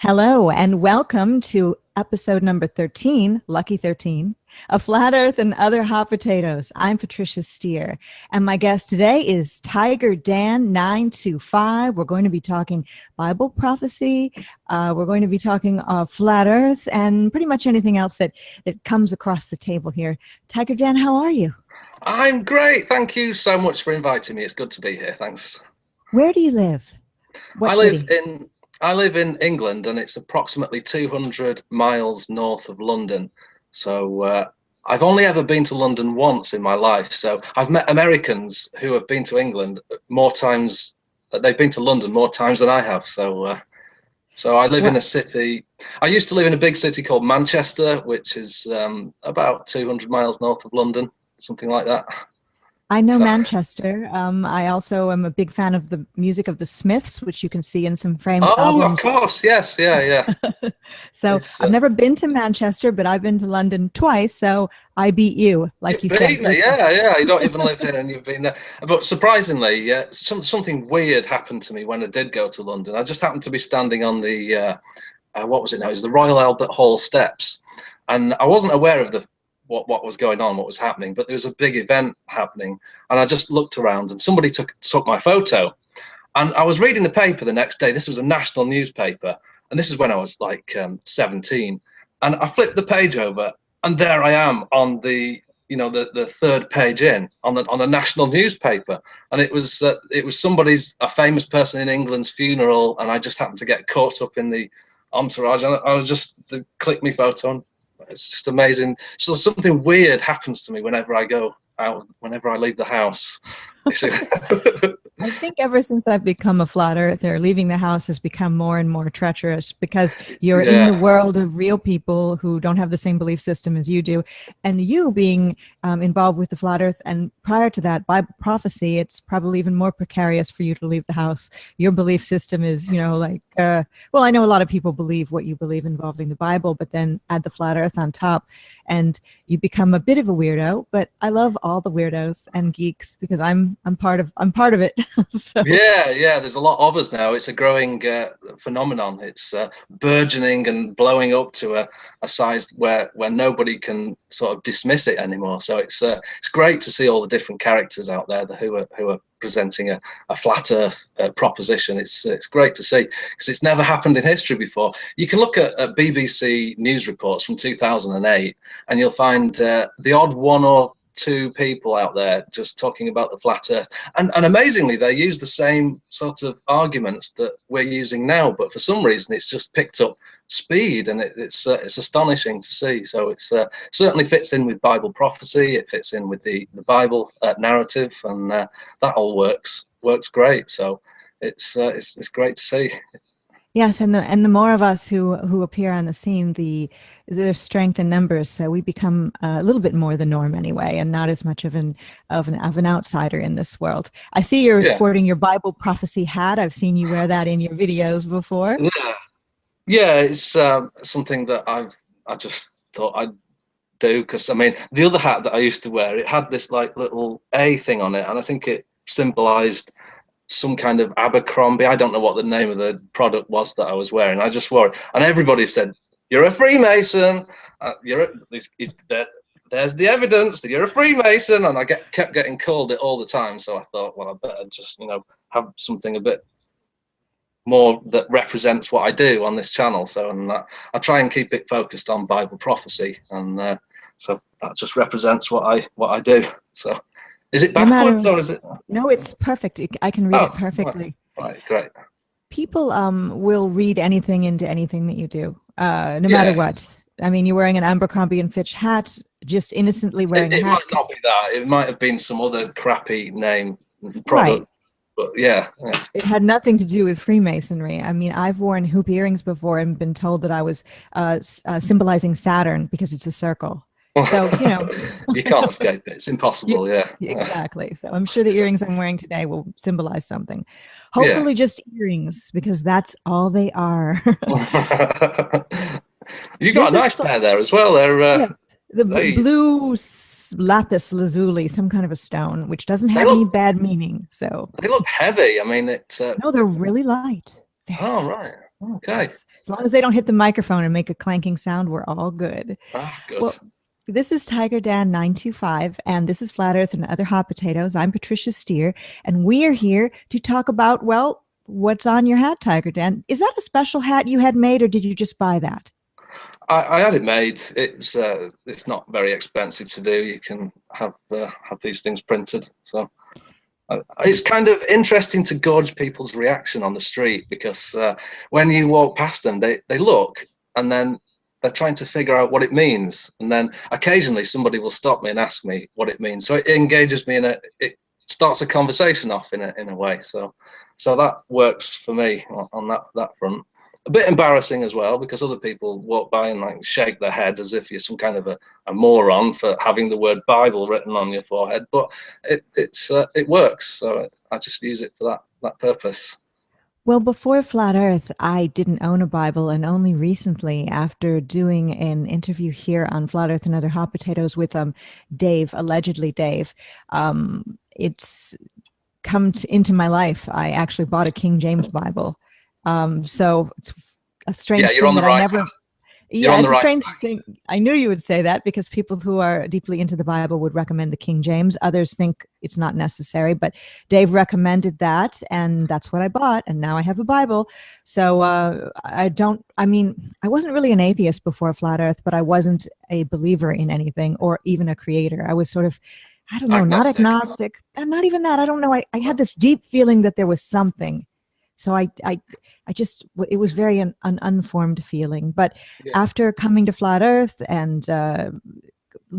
Hello and welcome to episode number 13, Lucky 13, of Flat Earth and Other Hot Potatoes. I'm Patricia Steere, and my guest today is TigerDan925. We're going to be talking Bible prophecy. We're going to be talking Flat Earth and pretty much anything else that comes across the table here. Tiger Dan, how are you? I'm great. Thank you so much for inviting me. It's good to be here. Thanks. Where do you live? What city? I live in England, and it's approximately 200 miles north of London. So I've only ever been to London once in my life. So I've met Americans who have been to England more times. They've been to London more times than I have. So I live in a city. I used to live in a big city called Manchester, which is about 200 miles north of London, something like that. I know Manchester. I also am a big fan of the music of the Smiths, which you can see in some framed albums. Oh, of course. Yes. Yeah. So I've never been to Manchester, but I've been to London twice. So I beat you, like you said. Me. Yeah. You don't even live here and you've been there. But surprisingly, something weird happened to me when I did go to London. I just happened to be standing on the, what was it now? It was the Royal Albert Hall steps. And I wasn't aware of what was going on, what was happening, but there was a big event happening, and I just looked around and somebody took my photo. And I was reading the paper the next day. This was a national newspaper, and this is when I was like 17, and I flipped the page over, and there I am on the third page on a national newspaper, and it was a famous person in England's funeral, and I just happened to get caught up in the entourage, and I was just clicked my photo on. It's just amazing. So something weird happens to me whenever I go out, whenever I leave the house. I think ever since I've become a flat earther, leaving the house has become more and more treacherous because you're in the world of real people who don't have the same belief system as you do. And you being involved with the flat earth, and prior to that, Bible prophecy, it's probably even more precarious for you to leave the house. Your belief system is, well, I know a lot of people believe what you believe involving the Bible, but then add the flat earth on top and you become a bit of a weirdo. But I love all the weirdos and geeks because I'm part of it. So. Yeah. There's a lot of us now. It's a growing phenomenon. It's burgeoning and blowing up to a size where nobody can sort of dismiss it anymore. So it's great to see all the different characters out there who are presenting a flat Earth proposition. It's great to see because it's never happened in history before. You can look at BBC news reports from 2008, and you'll find the odd one or two people out there just talking about the flat Earth, and amazingly they use the same sort of arguments that we're using now, but for some reason it's just picked up speed, and it's astonishing to see. So it's certainly fits in with Bible prophecy. It fits in with the Bible narrative, and that all works great. So it's great to see. Yes, and the more of us who appear on the scene, the strength in numbers. So we become a little bit more the norm anyway, and not as much of an outsider in this world. I see you're sporting your Bible prophecy hat. I've seen you wear that in your videos before. Yeah, it's something that I just thought I'd do, because I mean the other hat that I used to wear, it had this like little A thing on it, and I think it symbolized some kind of Abercrombie. I don't know what the name of the product was that I was wearing. I just wore it, and everybody said, "You're a Freemason. There's the evidence that you're a Freemason." And I kept getting called it all the time. So I thought, well, I better just have something a bit more that represents what I do on this channel. So I try and keep it focused on Bible prophecy, and so that just represents what I do. So. Is it backwards or is it? No, it's perfect. I can read it perfectly. Right, great. People will read anything into anything that you do, no matter what. I mean, you're wearing an Abercrombie and Fitch hat, just innocently wearing a hat. It might not be that. It might have been some other crappy name product. Right. But yeah. It had nothing to do with Freemasonry. I mean, I've worn hoop earrings before and been told that I was symbolizing Saturn because it's a circle. So, you can't escape it. It's impossible. Yeah, exactly. So I'm sure the earrings I'm wearing today will symbolize something. Hopefully just earrings, because that's all they are. You got a nice pair there as well. They're the blue lapis lazuli, some kind of a stone, which doesn't have any bad meaning. So they look heavy. I mean, no, they're really light. Right. Okay. As long as they don't hit the microphone and make a clanking sound, we're all good. Ah, good. Well, this is TigerDan925, and this is Flat Earth and Other Hot Potatoes. I'm Patricia Steere, and we are here to talk about, well, what's on your hat, Tiger Dan? Is that a special hat you had made, or did you just buy that? I had it made. It's not very expensive to do. You can have these things printed. So it's kind of interesting to gauge people's reaction on the street, because when you walk past them, they look, and then they're trying to figure out what it means, and then occasionally somebody will stop me and ask me what it means. So it engages me it starts a conversation off in a way. So that works for me on that front. A bit embarrassing as well, because other people walk by and like shake their head as if you're some kind of a moron for having the word Bible written on your forehead. But it works, so I just use it for that purpose. Well, before Flat Earth, I didn't own a Bible, and only recently, after doing an interview here on Flat Earth and Other Hot Potatoes with Dave, allegedly Dave, it's come into my life. I actually bought a King James Bible. So it's a strange you're thing on the that right I never. path. Yeah, it's a strange thing. I knew you would say that, because people who are deeply into the Bible would recommend the King James. Others think it's not necessary, but Dave recommended that, and that's what I bought, and now I have a Bible. So I wasn't really an atheist before Flat Earth, but I wasn't a believer in anything or even a creator. I was sort of, I don't know, not agnostic, and not even that. I don't know. I had this deep feeling that there was something. So I just, it was very an unformed feeling. But after coming to Flat Earth and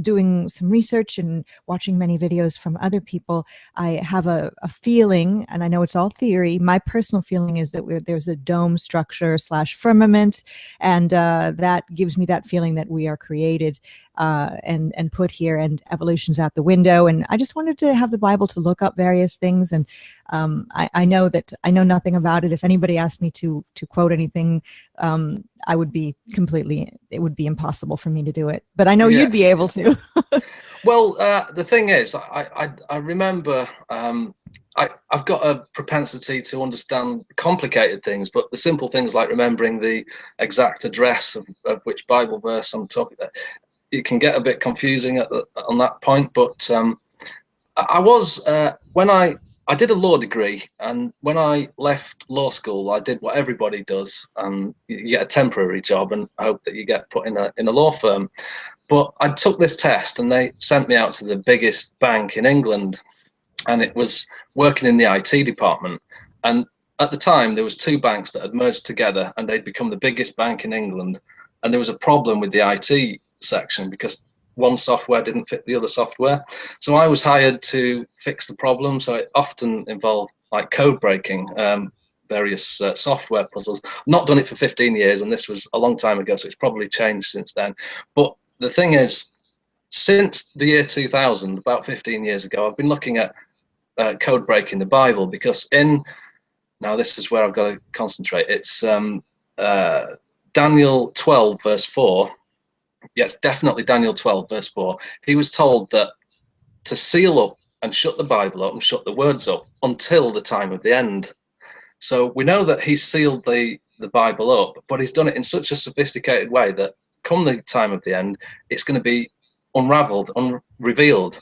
doing some research and watching many videos from other people, I have a feeling, and I know it's all theory. My personal feeling is that there's a dome structure / firmament, and that gives me that feeling that we are created and put here, and evolution's out the window. And I just wanted to have the Bible to look up various things, and I know that I know nothing about it. If anybody asked me to quote anything, I would be it would be impossible for me to do it. But I know you'd be able to. Well, the thing is, I remember I've got a propensity to understand complicated things, but the simple things like remembering the exact address of which Bible verse I'm talking about, it can get a bit confusing on that point. But I was when I did a law degree, and when I left law school, I did what everybody does, and you get a temporary job and hope that you get put in a law firm. But I took this test, and they sent me out to the biggest bank in England, and it was working in the IT department. And at the time, there was two banks that had merged together, and they'd become the biggest bank in England. And there was a problem with the IT section, because one software didn't fit the other software. So I was hired to fix the problem. So it often involved like code breaking, various software puzzles. Not done it for 15 years, and this was a long time ago, so it's probably changed since then. But the thing is, since the year 2000, about 15 years ago, I've been looking at code breaking the Bible, because now this is where I've got to concentrate. It's Daniel 12 verse 4. Yes, definitely Daniel 12 verse 4. He was told that to seal up and shut the Bible up and shut the words up until the time of the end. So we know that he's sealed the Bible up, but he's done it in such a sophisticated way that come the time of the end, it's going to be unraveled, unrevealed.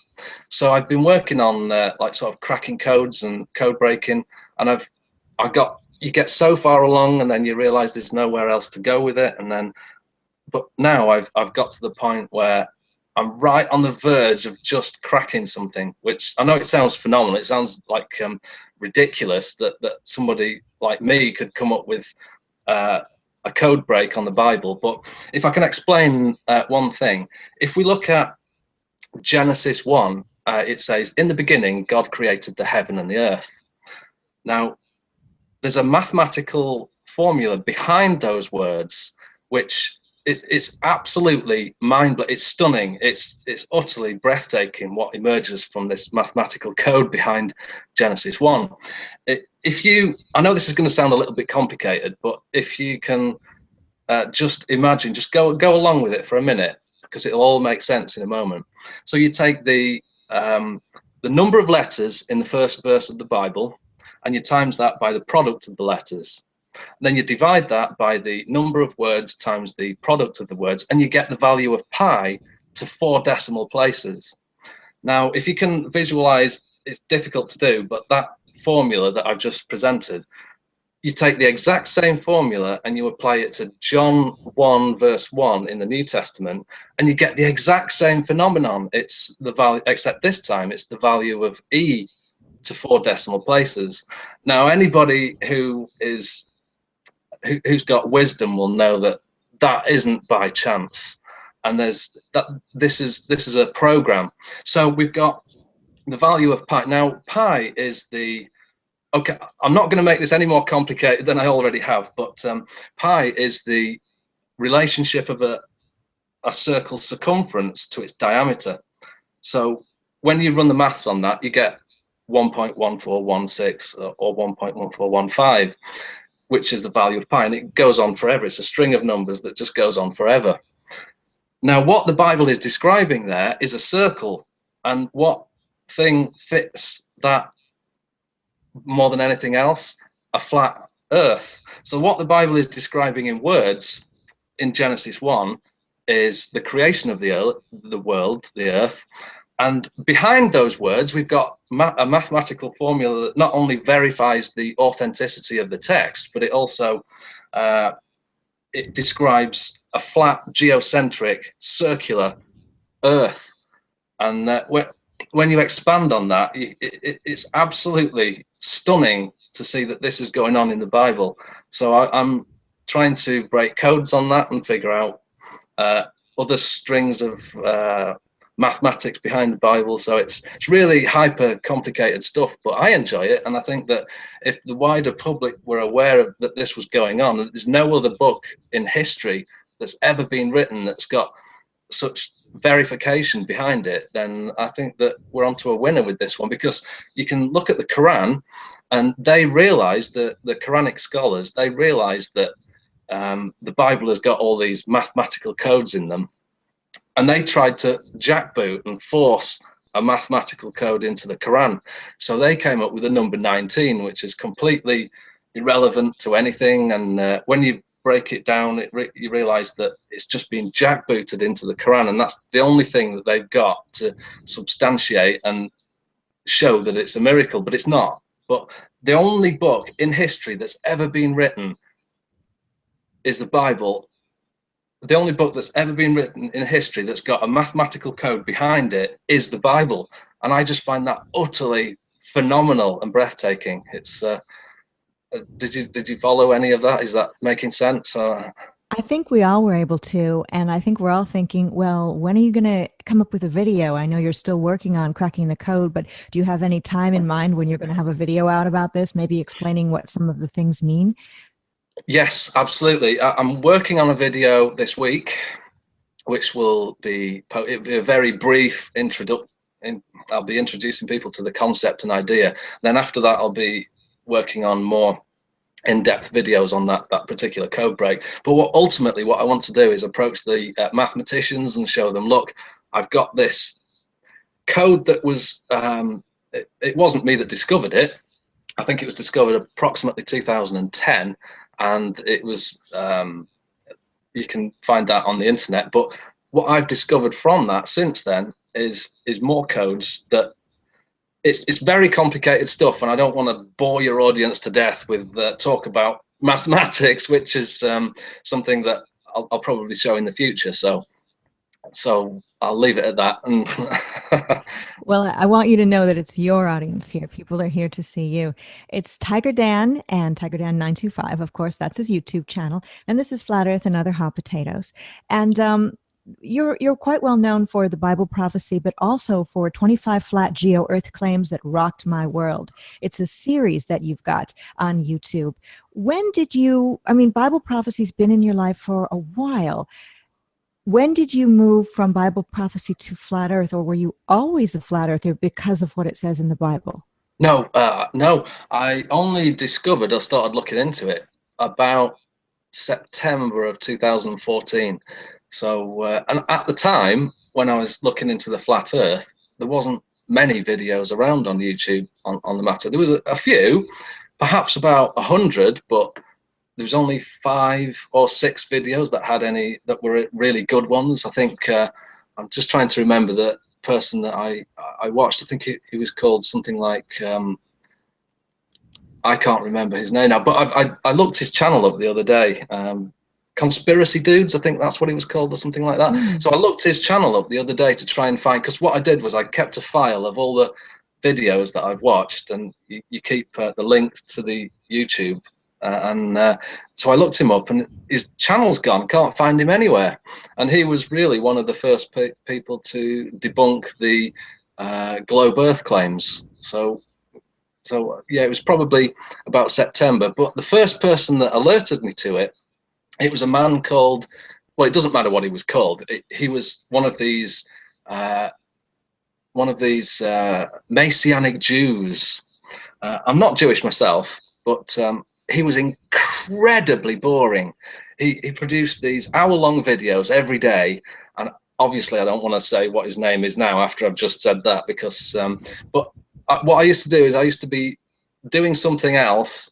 So I've been working on like sort of cracking codes and code breaking, and you get so far along, and then you realize there's nowhere else to go with it, and then but now I've got to the point where I'm right on the verge of just cracking something, which I know it sounds phenomenal. It sounds like ridiculous that somebody like me could come up with a code break on the Bible. But if I can explain one thing, if we look at Genesis 1, it says, "In the beginning, God created the heaven and the earth." Now, there's a mathematical formula behind those words, which it's absolutely mind-blowing. It's stunning. It's utterly breathtaking what emerges from this mathematical code behind Genesis 1. I know this is going to sound a little bit complicated, but if you can just imagine, just go along with it for a minute, because it'll all make sense in a moment. So you take the number of letters in the first verse of the Bible, and you times that by the product of the letters. Then you divide that by the number of words times the product of the words, and you get the value of pi to 4 decimal places. Now, if you can visualize, it's difficult to do, but that formula that I've just presented, you take the exact same formula and you apply it to John 1 verse 1 in the New Testament, and you get the exact same phenomenon. It's the value, except this time it's the value of e to 4 decimal places. Now, anybody who's got wisdom will know that that isn't by chance, and this is a program. So we've got the value of pi. Now, pi is the, okay, I'm not going to make this any more complicated than I already have, but pi is the relationship of a circle's circumference to its diameter. So when you run the maths on that, you get 1.1416 or 1.1415, which is the value of pi, and it goes on forever. It's a string of numbers that just goes on forever. Now, what the Bible is describing there is a circle, and what thing fits that more than anything else? A flat earth. So what the Bible is describing in words in Genesis 1 is the creation of the world, the earth, and behind those words we've got a mathematical formula that not only verifies the authenticity of the text, but it also it describes a flat, geocentric, circular earth. And when you expand on that, it's absolutely stunning to see that this is going on in the Bible. So I'm trying to break codes on that and figure out other strings of mathematics behind the Bible. So it's really hyper complicated stuff, but I enjoy it. And I think that if the wider public were aware of that this was going on, that there's no other book in history that's ever been written that's got such verification behind it, then I think that we're onto a winner with this one, because you can look at the Quran and they realize that the Quranic scholars, they realize that the Bible has got all these mathematical codes in them, and they tried to jackboot and force a mathematical code into the Quran. So they came up with the number 19, which is completely irrelevant to anything. And when you break it down, you realize that it's just been jackbooted into the Quran, and that's the only thing that they've got to substantiate and show that it's a miracle, but it's not. But the only book in history that's ever been written is the Bible. The only book that's ever been written in history that's got a mathematical code behind it is the Bible, and I just find that utterly phenomenal and breathtaking. It's did you follow any of that? Is that making sense? I think we all were able to, and I think we're all thinking, well, when are you going to come up with a video? I know you're still working on cracking the code, but do you have any time in mind when you're going to have a video out about this, maybe explaining what some of the things mean? Yes, absolutely. I'm working on a video this week, which will be a very brief introduction. I'll be introducing people to the concept and idea. Then after that, I'll be working on more in-depth videos on that particular code break. But ultimately what I want to do is approach the mathematicians and show them, look, I've got this code that was, it wasn't me that discovered it. I think it was discovered approximately 2010. And it was, you can find that on the internet. But what I've discovered from that since then is more codes that it's very complicated stuff. And I don't want to bore your audience to death with talk about mathematics, which is something that I'll probably show in the future. So I'll leave it at that. And well, I want you to know that it's your audience here. People are here to see you. It's Tiger Dan and TigerDan925. Of course, that's his YouTube channel. And this is Flat Earth and Other Hot Potatoes. And you're quite well known for the Bible prophecy, but also for 25 flat geo-earth claims that rocked my world. It's a series that you've got on YouTube. When did you, I mean, Bible prophecy's been in your life for a while. When did you move from Bible prophecy to flat earth, or were you always a flat earther because of what it says in the Bible? No, no. I only discovered, I started looking into it about September of 2014. So, and at the time when I was looking into the flat earth, there wasn't many videos around on YouTube on the matter. There was a few, perhaps about 100, but there was only 5 or 6 videos that had any that were really good ones. I think I'm just trying to remember the person that I watched. I think he was called something like I can't remember his name now, but I looked his channel up the other day. Conspiracy Dudes, I think that's what he was called, or something like that. So I looked his channel up the other day to try and find, because what I did was I kept a file of all the videos that I've watched, and you keep the link to the YouTube. So I looked him up, and his channel's gone. Can't find him anywhere. And he was really one of the first people to debunk the globe Earth claims. So yeah, it was probably about September. But the first person that alerted me to it, it was a man called, well, it doesn't matter what he was called. He was one of these Messianic Jews. I'm not Jewish myself, but he was incredibly boring. He produced these hour-long videos every day, and obviously I don't want to say what his name is now after I've just said that, because but what I used to do is I used to be doing something else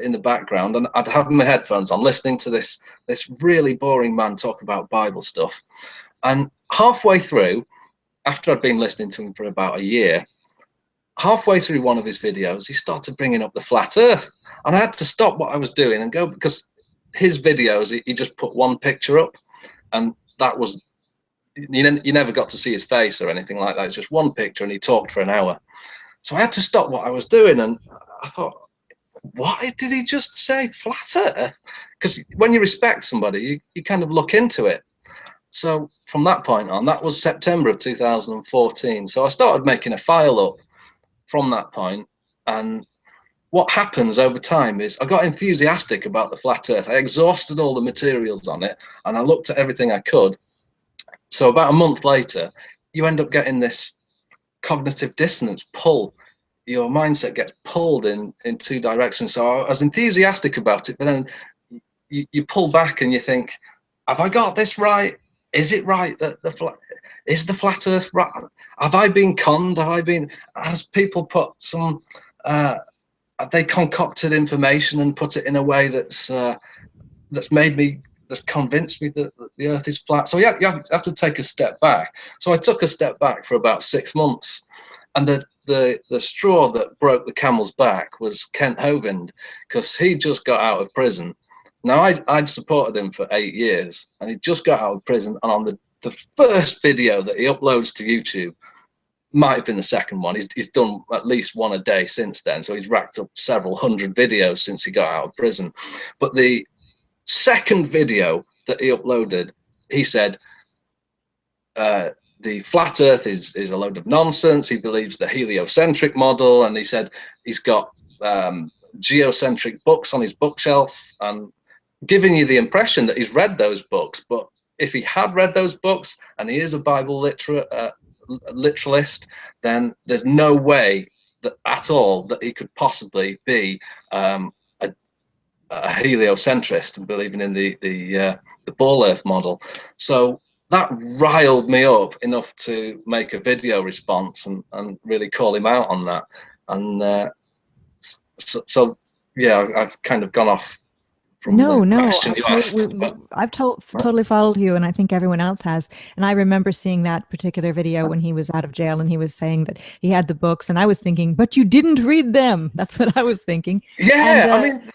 in the background, and I'd have my headphones on listening to this really boring man talk about Bible stuff. And halfway through, after I'd been listening to him for about a year, halfway through one of his videos, he started bringing up the flat earth, and I had to stop what I was doing and go, because his videos, he just put one picture up, and that was, you never got to see his face or anything like that. It's just one picture, and he talked for an hour. So I had to stop what I was doing, and I thought, what did he just say? Flat earth? Because when you respect somebody, you kind of look into it. So from that point on, that was September of 2014. So I started making a file up from that point. And what happens over time is I got enthusiastic about the flat earth. I exhausted all the materials on it, and I looked at everything I could. So about a month later, you end up getting this cognitive dissonance pull. Your mindset gets pulled in 2 directions. So I was enthusiastic about it, but then you pull back and you think, have I got this right? Is it right that is the flat earth right? Have I been conned? Has people put some have they concocted information and put it in a way that's convinced me that the earth is flat? So you have to take a step back. So I took a step back for about 6 months, and the straw that broke the camel's back was Kent Hovind, because he just got out of prison. Now I'd supported him for 8 years, and he just got out of prison, and on the first video that he uploads to YouTube, might have been the second one, he's done at least one a day since then, so he's racked up several hundred videos since he got out of prison. But the second video that he uploaded, he said the flat earth is a load of nonsense. He believes the heliocentric model, and he said he's got geocentric books on his bookshelf, and giving you the impression that he's read those books. But if he had read those books, and he is a Bible literalist, then there's no way that at all that he could possibly be a heliocentrist and believing in the ball earth model. So that riled me up enough to make a video response and really call him out on that. And so yeah, I've kind of gone off No, I've totally followed you, and I think everyone else has. And I remember seeing that particular video when he was out of jail, and he was saying that he had the books, and I was thinking, but you didn't read them. That's what I was thinking. Yeah, and,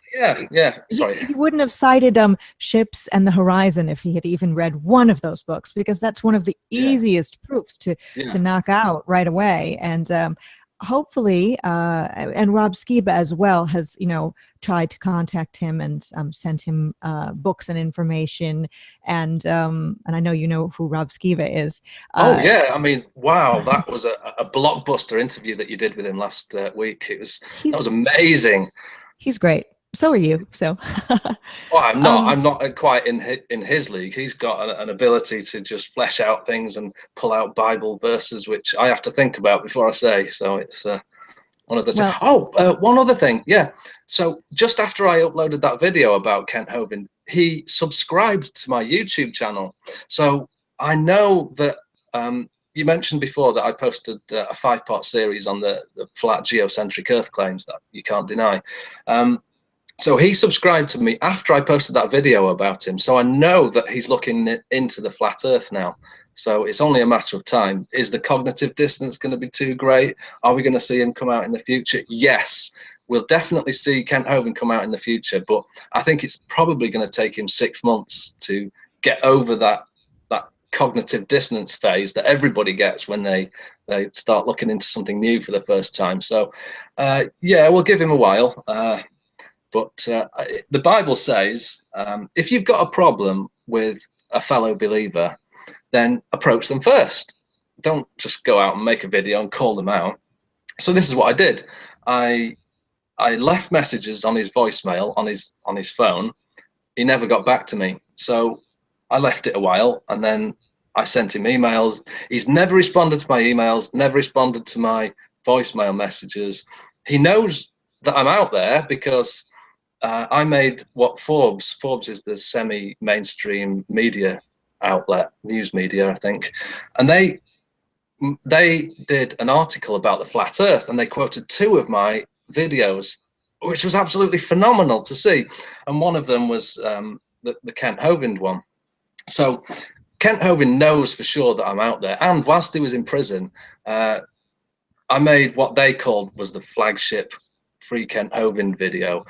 yeah. Sorry, he wouldn't have cited Ships and the Horizon if he had even read one of those books, because that's one of the easiest proofs to knock out right away. And hopefully, and Rob Skiba as well has, tried to contact him and sent him books and information. And I know you know who Rob Skiba is. Oh yeah, I mean, wow, that was a blockbuster interview that you did with him last week. That was amazing. He's great. So are you. So. Well, I'm not quite in his league. He's got an ability to just flesh out things and pull out Bible verses, which I have to think about before I say. So it's one of the. One other thing, yeah. So just after I uploaded that video about Kent Hovind, he subscribed to my YouTube channel. So I know that you mentioned before that I posted a 5-part series on the flat geocentric Earth claims that you can't deny. So he subscribed to me after I posted that video about him. So I know that he's looking into the flat earth now. So it's only a matter of time. Is the cognitive dissonance going to be too great? Are we going to see him come out in the future? Yes, we'll definitely see Kent Hovind come out in the future, but I think it's probably going to take him 6 months to get over that cognitive dissonance phase that everybody gets when they start looking into something new for the first time. So yeah, we'll give him a while. But the Bible says, if you've got a problem with a fellow believer, then approach them first. Don't just go out and make a video and call them out. So this is what I did. I left messages on his voicemail on his phone. He never got back to me. So I left it a while, and then I sent him emails. He's never responded to my emails, never responded to my voicemail messages. He knows that I'm out there because I made what Forbes is the semi-mainstream media outlet, news media, I think, and they did an article about the flat earth, and they quoted 2 of my videos, which was absolutely phenomenal to see. And one of them was the Kent Hovind one. So Kent Hovind knows for sure that I'm out there. And whilst he was in prison, I made what they called was the flagship Free Kent Hovind video.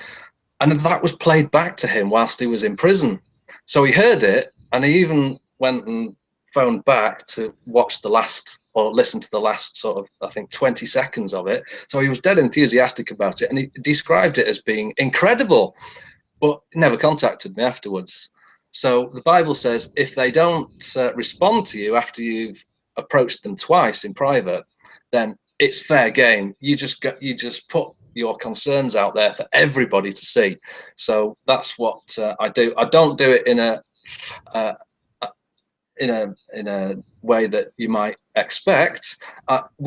And that was played back to him whilst he was in prison. So he heard it, and he even went and phoned back to watch the last, or listen to the last sort of, I think, 20 seconds of it. So he was dead enthusiastic about it, and he described it as being incredible, but never contacted me afterwards. So the Bible says if they don't respond to you after you've approached them twice in private, then it's fair game. You just put your concerns out there for everybody to see. So that's what I do. I don't do it in a way that you might expect.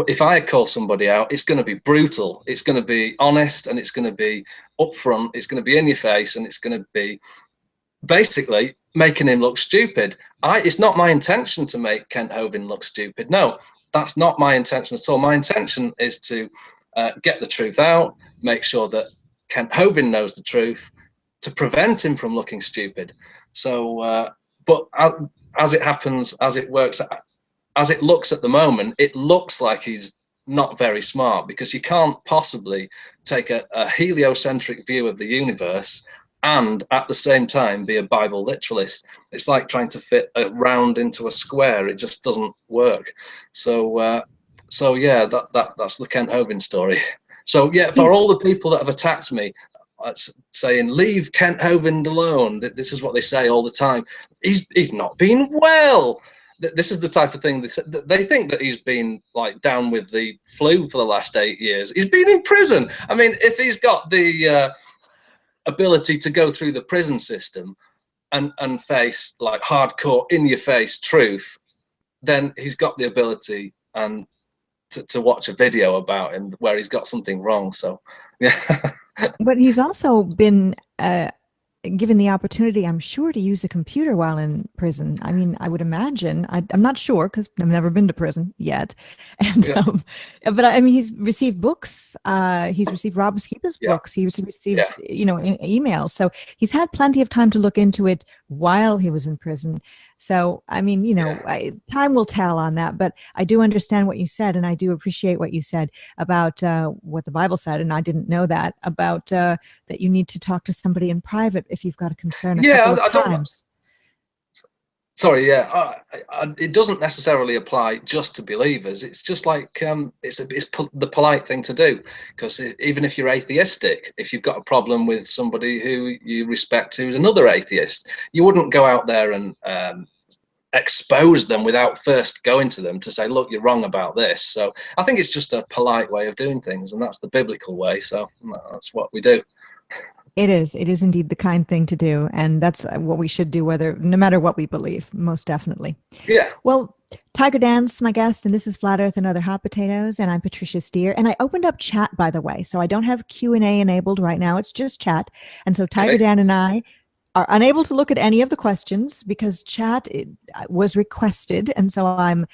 If I call somebody out, it's going to be brutal. It's going to be honest, and it's going to be upfront. It's going to be in your face, and it's going to be basically making him look stupid. It's not my intention to make Kent Hovind look stupid. No, that's not my intention at all. My intention is to get the truth out, make sure that Kent Hovind knows the truth, to prevent him from looking stupid. So, but as it happens, as it works, as it looks at the moment, it looks like he's not very smart, because you can't possibly take a heliocentric view of the universe and at the same time be a Bible literalist. It's like trying to fit a round into a square. It just doesn't work. So so yeah, that's the Kent Hovind story. So yeah, for all the people that have attacked me, saying leave Kent Hovind alone, this is what they say all the time. He's not been well. This is the type of thing they think, that he's been like down with the flu for the last 8 years. He's been in prison. I mean, if he's got the ability to go through the prison system and face like hardcore in your face truth, then he's got the ability and to watch a video about him where he's got something wrong. So yeah. But he's also been given the opportunity, I'm sure, to use a computer while in prison. I mean, I would imagine, I'm not sure because I've never been to prison yet. And, Yeah. But I mean, he's received books. He's received Rob Skipa's books. He's received, you know, emails. So he's had plenty of time to look into it while he was in prison. So, I mean, you know, time will tell on that, but I do understand what you said, and I do appreciate what you said about what the Bible said, and I didn't know that, about that you need to talk to somebody in private if you've got a concern a couple of times. Sorry, it doesn't necessarily apply just to believers. It's just like it's the polite thing to do, because even if you're atheistic, if you've got a problem with somebody who you respect who's another atheist, you wouldn't go out there and expose them without first going to them to say, look, you're wrong about this. So I think it's just a polite way of doing things, and that's the biblical way. So that's what we do. It is indeed the kind thing to do, and that's what we should do, no matter what we believe, most definitely. Yeah. Well, Tiger Dan's my guest, and this is Flat Earth and Other Hot Potatoes, and I'm Patricia Steere, and I opened up chat, by the way, so I don't have Q&A enabled right now. It's just chat, and so Tiger Dan and I are unable to look at any of the questions because chat was requested, and so I'm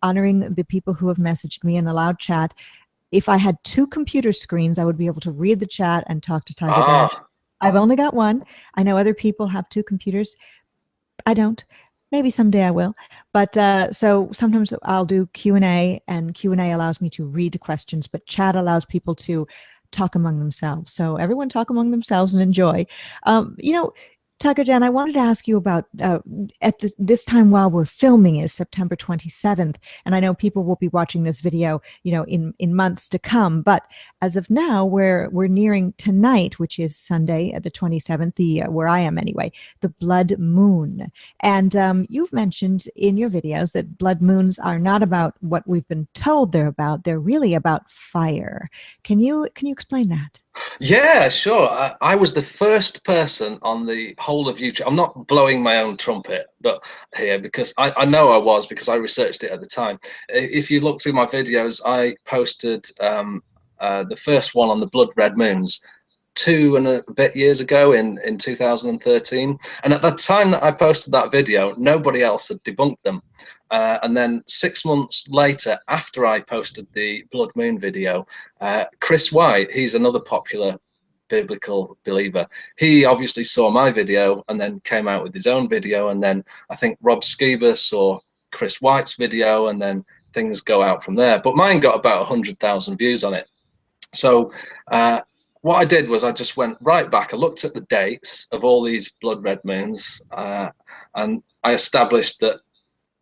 honoring the people who have messaged me and allowed chat. If I had two computer screens, I would be able to read the chat and talk to Tiger Dan I've only got one. I know other people have two computers. I don't. Maybe someday I will. But so sometimes I'll do Q&A, and Q&A allows me to read questions, but chat allows people to talk among themselves. So everyone talk among themselves and enjoy. You know, TigerDan, I wanted to ask you about this time while we're filming is September 27th, and I know people will be watching this video, you know, in months to come. But as of now, we're nearing tonight, which is Sunday at the 27th, the where I am anyway, the blood moon. And you've mentioned in your videos that blood moons are not about what we've been told they're about. They're really about fire. Can you explain that? Yeah, sure. I was the first person on the whole of YouTube. I'm not blowing my own trumpet, but here, because I know I was, because I researched it at the time. If you look through my videos, I posted the first one on the blood red moons 2 and a bit years ago in 2013. And at the time that I posted that video, nobody else had debunked them. And then 6 months later, after I posted the blood moon video, Chris White, he's another popular biblical believer, he obviously saw my video and then came out with his own video. And then I think Rob Skiba saw Chris White's video, and then things go out from there. But mine got about 100,000 views on it. So what I did was I just went right back. I looked at the dates of all these blood red moons, and I established that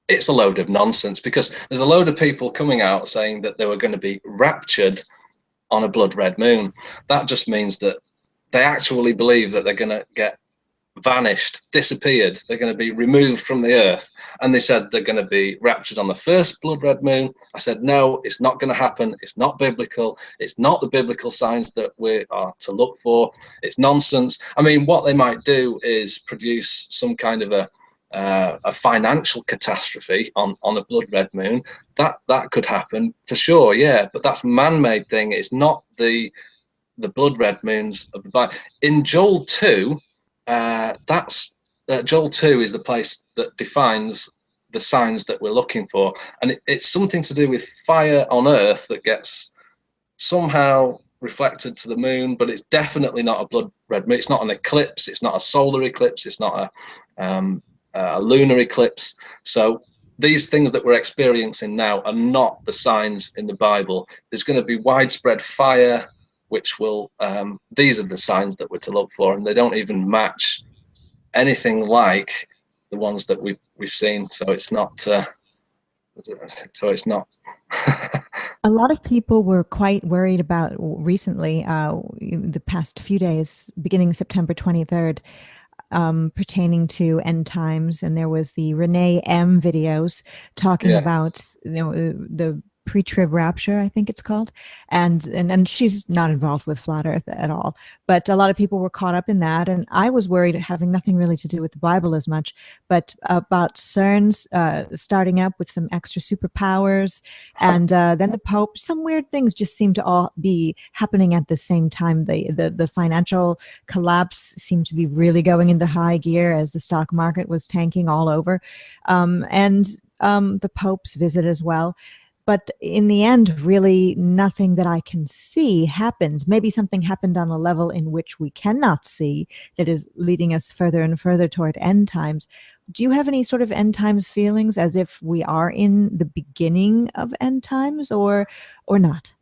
it's a load of nonsense, because there's a load of people coming out saying that they were going to be raptured on a blood red moon. That just means that they actually believe that they're going to get vanished, disappeared. They're going to be removed from the earth. And they said they're going to be raptured on the first blood red moon. I said, no, it's not going to happen. It's not biblical. It's not the biblical signs that we are to look for. It's nonsense. I mean, what they might do is produce some kind of a financial catastrophe on a blood red moon. That could happen for sure, yeah, but that's man-made thing. It's not the blood red moons of the Bible. In Joel 2, that's Joel 2 is the place that defines the signs that we're looking for, and it's something to do with fire on earth that gets somehow reflected to the moon, but it's definitely not a blood red moon. It's not an eclipse. It's not a solar eclipse. It's not a lunar eclipse. So these things that we're experiencing now are not the signs in the Bible. There's going to be widespread fire, which will these are the signs that we're to look for, and they don't even match anything like the ones that we've seen. So it's not A lot of people were quite worried about recently, the past few days, beginning September 23rd, pertaining to end times, and there was the Renee M videos talking about, you know, the pre-trib rapture, I think it's called, and she's not involved with flat earth at all, but a lot of people were caught up in that, and I was worried, having nothing really to do with the Bible as much, but about CERN's starting up with some extra superpowers, and then the Pope. Some weird things just seem to all be happening at the same time. The financial collapse seemed to be really going into high gear as the stock market was tanking all over, and the Pope's visit as well. But in the end, really nothing that I can see happened. Maybe something happened on a level in which we cannot see that is leading us further and further toward end times. Do you have any sort of end times feelings, as if we are in the beginning of end times, or not?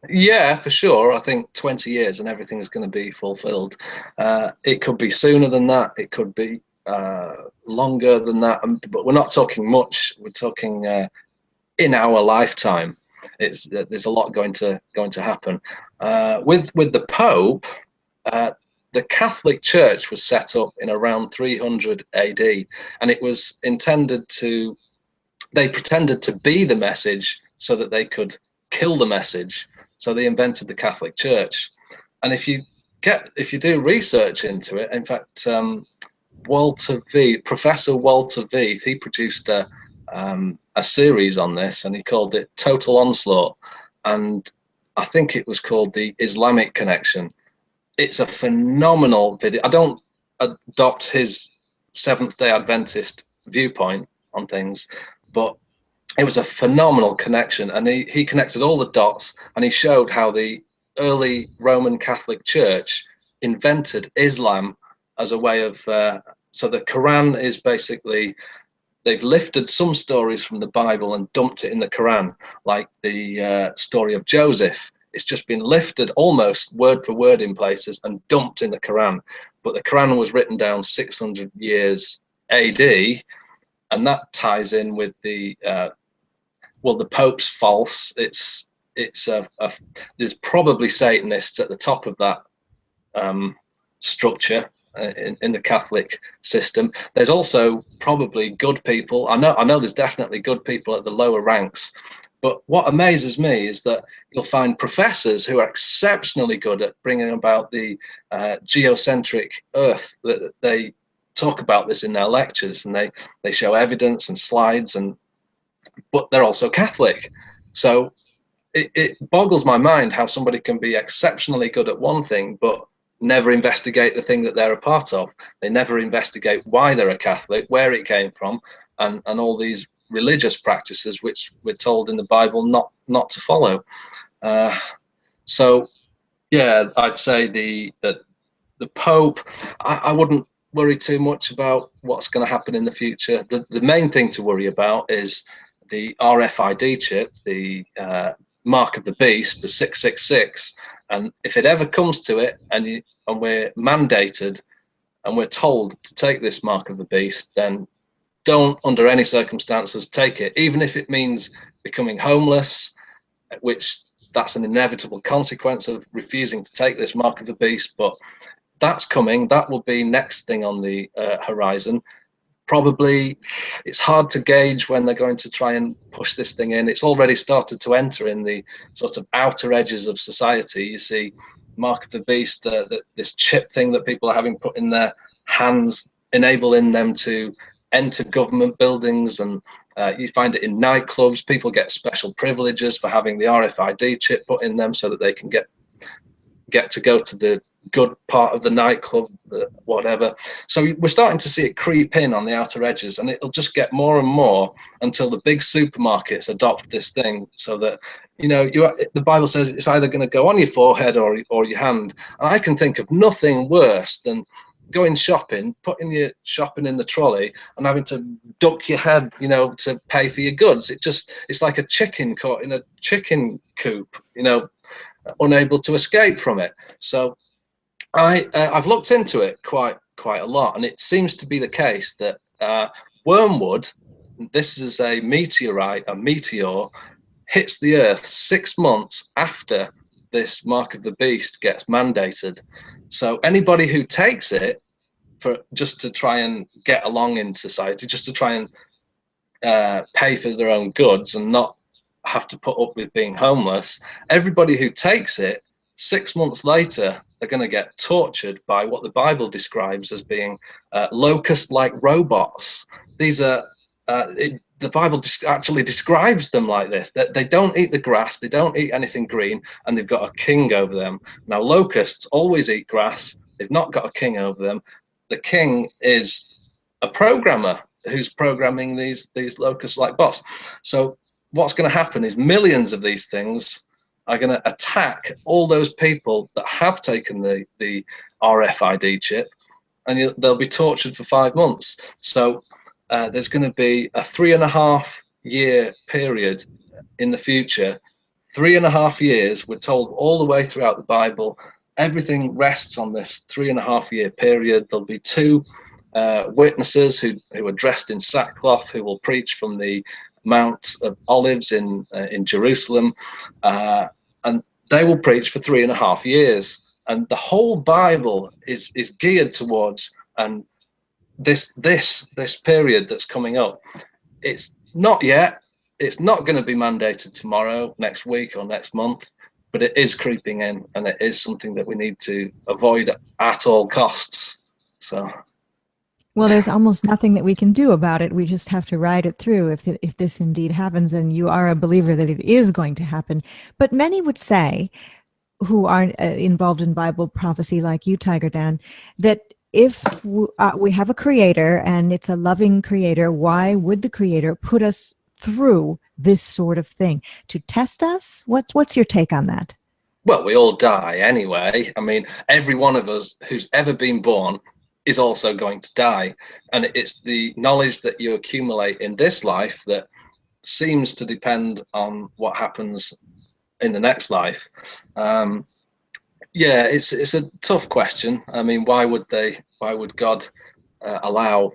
Yeah, for sure. I think 20 years and everything is going to be fulfilled. It could be sooner than that. It could be longer than that. But we're not talking much. We're talking in our lifetime. There's a lot going to happen. With the Pope, the Catholic Church was set up in around 300 AD, and it was intended to. They pretended to be the message so that they could kill the message. So they invented the Catholic Church. And if you do research into it, in fact, Professor Walter Veith, he produced a series on this, and he called it Total Onslaught, and I think it was called The Islamic Connection. It's a phenomenal video. I don't adopt his Seventh-day Adventist viewpoint on things, but it was a phenomenal connection, and he connected all the dots, and he showed how the early Roman Catholic Church invented Islam as a way of, so the Quran is basically, they've lifted some stories from the Bible and dumped it in the Quran, like the story of Joseph. It's just been lifted almost word for word in places and dumped in the Quran. But the Quran was written down 600 years AD, and that ties in with the, well, the Pope's false. There's probably Satanists at the top of that structure in the Catholic system. There's also probably good people. I know there's definitely good people at the lower ranks. But what amazes me is that you'll find professors who are exceptionally good at bringing about the geocentric Earth. That they talk about this in their lectures, and they show evidence and slides, but they're also Catholic. So it boggles my mind how somebody can be exceptionally good at one thing, but never investigate the thing that they're a part of. They never investigate why they're a Catholic, where it came from, and all these religious practices which we're told in the Bible not to follow. So yeah, I'd say the Pope, I wouldn't worry too much about what's going to happen in the future. The main thing to worry about is the RFID chip, the mark of the beast, the 666, and if it ever comes to it, and we're mandated and we're told to take this mark of the beast, then don't under any circumstances take it, even if it means becoming homeless, which that's an inevitable consequence of refusing to take this mark of the beast. But that's coming. That will be next thing on the horizon. Probably it's hard to gauge when they're going to try and push this thing in. It's already started to enter in the sort of outer edges of society. You see mark of the beast, this chip thing that people are having put in their hands, enabling them to enter government buildings, and you find it in nightclubs. People get special privileges for having the RFID chip put in them so that they can get to go to the good part of the nightclub, whatever. So we're starting to see it creep in on the outer edges, and it'll just get more and more until the big supermarkets adopt this thing, so that, you know, the Bible says it's either going to go on your forehead or your hand. And I can think of nothing worse than going shopping, putting your shopping in the trolley and having to duck your head, you know, to pay for your goods. It's like a chicken caught in a chicken coop, you know, unable to escape from it. So I've looked into it quite a lot, and it seems to be the case that wormwood, this is a meteorite, a meteor, hits the Earth 6 months after this mark of the beast gets mandated. So anybody who takes it for just to try and get along in society, just to try and pay for their own goods and not have to put up with being homeless, everybody who takes it 6 months later, they're going to get tortured by what the Bible describes as being locust-like robots. These are the Bible actually describes them like this, that they don't eat the grass, they don't eat anything green, and they've got a king over them. Now, locusts always eat grass. They've not got a king over them. The king is a programmer who's programming these locust-like bots. So what's going to happen is millions of these things are going to attack all those people that have taken the RFID chip, and they'll be tortured for 5 months. So there's going to be a 3.5 year period in the future. 3.5 years, we're told all the way throughout the Bible, everything rests on this 3.5 year period. There'll be 2 witnesses who are dressed in sackcloth, who will preach from the Mount of Olives in Jerusalem, and they will preach for 3.5 years. And the whole Bible is geared towards, and this period that's coming up, it's not going to be mandated tomorrow, next week, or next month, but it is creeping in, and it is something that we need to avoid at all costs. So, well, there's almost nothing that we can do about it. We just have to ride it through if this indeed happens, and you are a believer that it is going to happen. But many would say, who are involved in Bible prophecy like you, TigerDan, that if we have a creator and it's a loving creator, why would the creator put us through this sort of thing? To test us? What's your take on that? Well, we all die anyway. I mean, every one of us who's ever been born is also going to die. And it's the knowledge that you accumulate in this life that seems to depend on what happens in the next life. Yeah, it's a tough question. I mean, why would God allow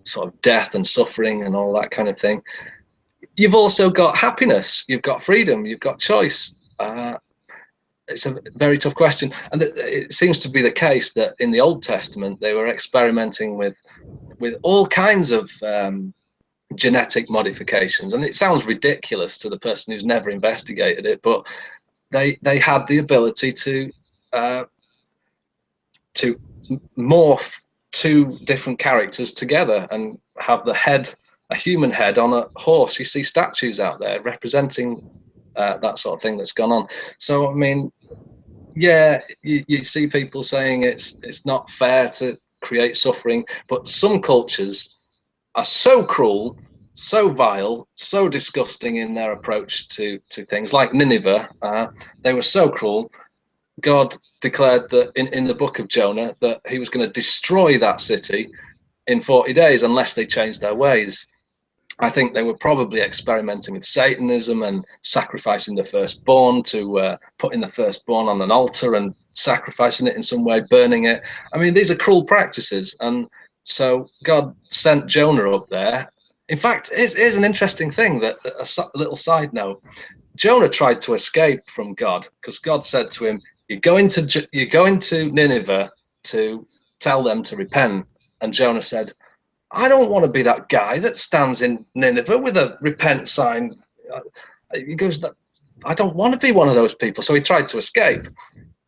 sort of death and suffering and all that kind of thing? You've also got happiness, you've got freedom, you've got choice. It's a very tough question, and it seems to be the case that in the Old Testament they were experimenting with all kinds of genetic modifications, and it sounds ridiculous to the person who's never investigated it, but they had the ability to morph two different characters together and have a human head on a horse. You see statues out there representing that sort of thing that's gone on. So I mean, yeah, you see people saying it's not fair to create suffering, but some cultures are so cruel, so vile, so disgusting in their approach to things, like Nineveh. They were so cruel. God declared that in the book of Jonah that he was going to destroy that city in 40 days unless they changed their ways. I think they were probably experimenting with Satanism and sacrificing the firstborn, to putting the firstborn on an altar and sacrificing it in some way, burning it. I mean, these are cruel practices. And so God sent Jonah up there. In fact, here's an interesting thing, that a little side note. Jonah tried to escape from God because God said to him, you're going to Nineveh to tell them to repent. And Jonah said, I don't want to be that guy that stands in Nineveh with a repent sign. He goes, I don't want to be one of those people. So he tried to escape,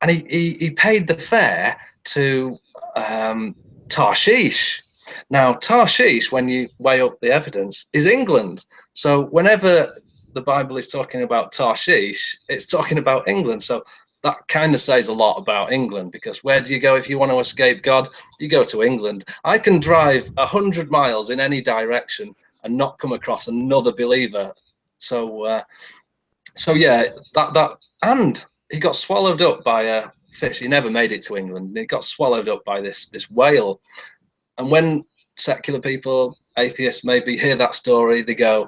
and he paid the fare to Tarshish. Now, Tarshish, when you weigh up the evidence, is England. So whenever the Bible is talking about Tarshish, it's talking about England. So that kind of says a lot about England, because where do you go if you want to escape God? You go to England. I can drive 100 miles in any direction and not come across another believer. So, so yeah, and he got swallowed up by a fish. He never made it to England. He got swallowed up by this whale. And when secular people, atheists maybe hear that story, they go,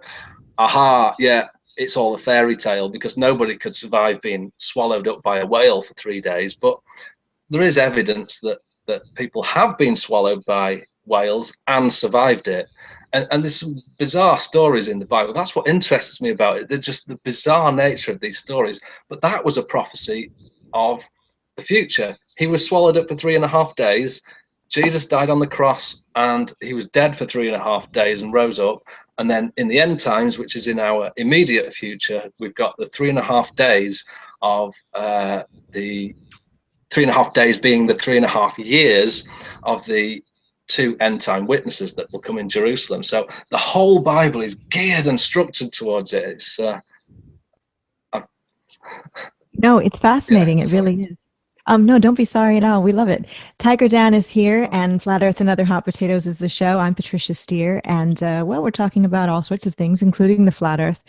aha, yeah, it's all a fairy tale, because nobody could survive being swallowed up by a whale for 3 days. But there is evidence that people have been swallowed by whales and survived it. And there's some bizarre stories in the Bible. That's what interests me about it. They're just the bizarre nature of these stories. But that was a prophecy of the future. He was swallowed up for 3.5 days. Jesus died on the cross, and he was dead for 3.5 days and rose up. And then in the end times, which is in our immediate future, we've got the 3.5 days of the 3.5 days being the 3.5 years of the 2 end time witnesses that will come in Jerusalem. So the whole Bible is geared and structured towards it. It's no, it's fascinating. Yeah, it really is. No, don't be sorry at all. We love it. Tiger Dan is here, and Flat Earth and Other Hot Potatoes is the show. I'm Patricia Steere, and well, we're talking about all sorts of things, including the flat Earth.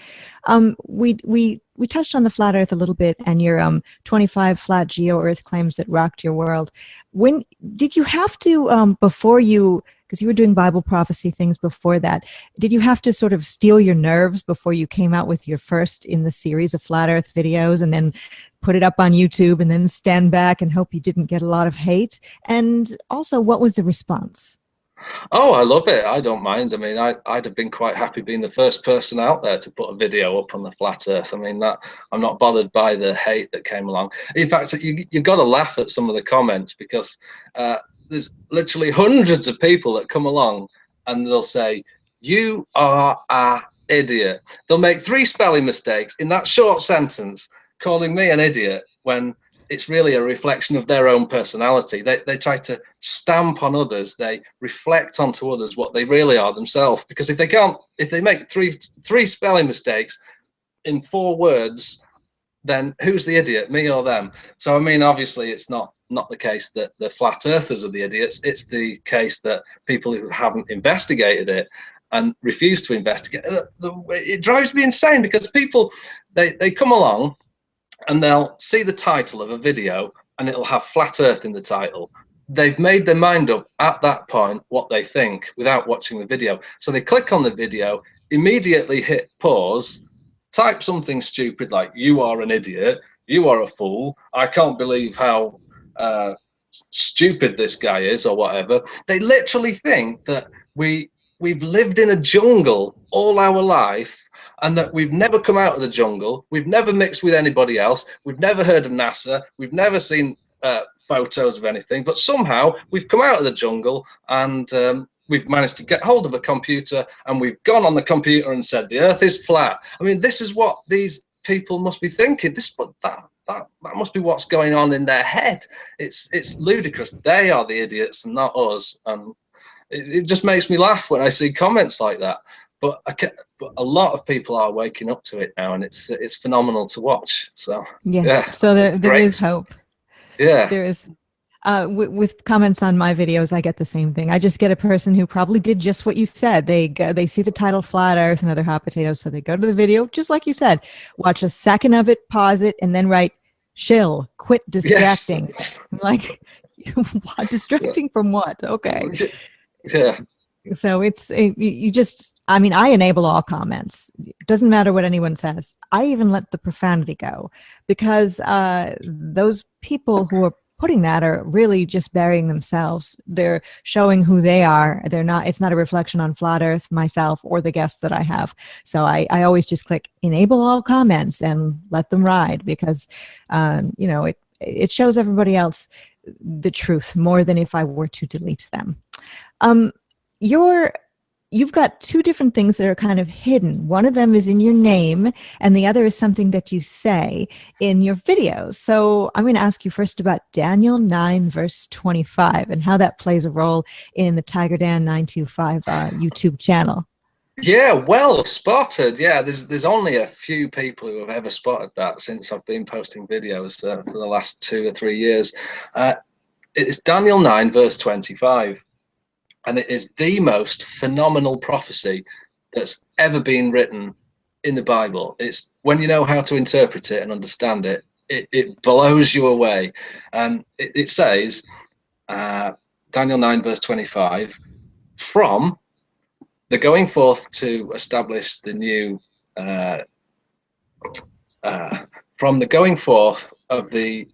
We touched on the flat Earth a little bit, and your 25 flat geo-Earth claims that rocked your world. When did you have to, before you, because you were doing Bible prophecy things before that, did you have to sort of steel your nerves before you came out with your first in the series of flat Earth videos, and then put it up on YouTube, and then stand back and hope you didn't get a lot of hate? And also, what was the response? Oh, I love it. I don't mind. I mean, I'd have been quite happy being the first person out there to put a video up on the flat Earth. I mean, that I'm not bothered by the hate that came along. In fact, you've got to laugh at some of the comments, because there's literally hundreds of people that come along and they'll say, "You are an idiot." They'll make 3 spelling mistakes in that short sentence, calling me an idiot, when it's really a reflection of their own personality. They try to stamp on others. They reflect onto others what they really are themselves. Because if they make three spelling mistakes in 4 words, then who's the idiot, me or them? So I mean, obviously, it's not the case that the flat earthers are the idiots. It's the case that people who haven't investigated it and refuse to investigate. It drives me insane, because people they come along and they'll see the title of a video and it'll have flat earth in the title. They've made their mind up at that point what they think without watching the video. So they click on the video, immediately hit pause, type something stupid like, "You are an idiot, you are a fool, I can't believe how stupid this guy is," or whatever. They literally think that we've lived in a jungle all our life, and that we've never come out of the jungle, we've never mixed with anybody else, we've never heard of NASA, we've never seen photos of anything, but somehow we've come out of the jungle and we've managed to get hold of a computer, and we've gone on the computer and said the earth is flat. I mean, this is what these people must be thinking. That must be what's going on in their head. It's ludicrous. They are the idiots and not us. And it just makes me laugh when I see comments like that. But a lot of people are waking up to it now, and it's phenomenal to watch. So yeah. So there is hope. Yeah, there is. With comments on my videos, I get the same thing. I just get a person who probably did just what you said. They see the title "Flat Earth" and other hot potatoes, so they go to the video, just like you said, watch a second of it, pause it, and then write "Shill, quit distracting." Yes. I'm like, what? Distracting from what? Okay. Yeah. So you just, I mean, I enable all comments. It doesn't matter what anyone says. I even let the profanity go, because those people who are putting that are really just burying themselves. They're showing who they are. They're not, it's not a reflection on Flat Earth, myself, or the guests that I have. So I always just click enable all comments and let them ride, because, you know, it shows everybody else the truth more than if I were to delete them. You've got two different things that are kind of hidden. One of them is in your name, and the other is something that you say in your videos. So I'm going to ask you first about Daniel 9 verse 25 and how that plays a role in the TigerDan925 YouTube channel. Yeah, well spotted. Yeah, there's only a few people who have ever spotted that since I've been posting videos for the last 2 or 3 years. It's Daniel 9 verse 25. And it is the most phenomenal prophecy that's ever been written in the Bible. It's, when you know how to interpret it and understand it, it blows you away. It says, Daniel 9 verse 25, from the going forth to establish the new, from the going forth of the,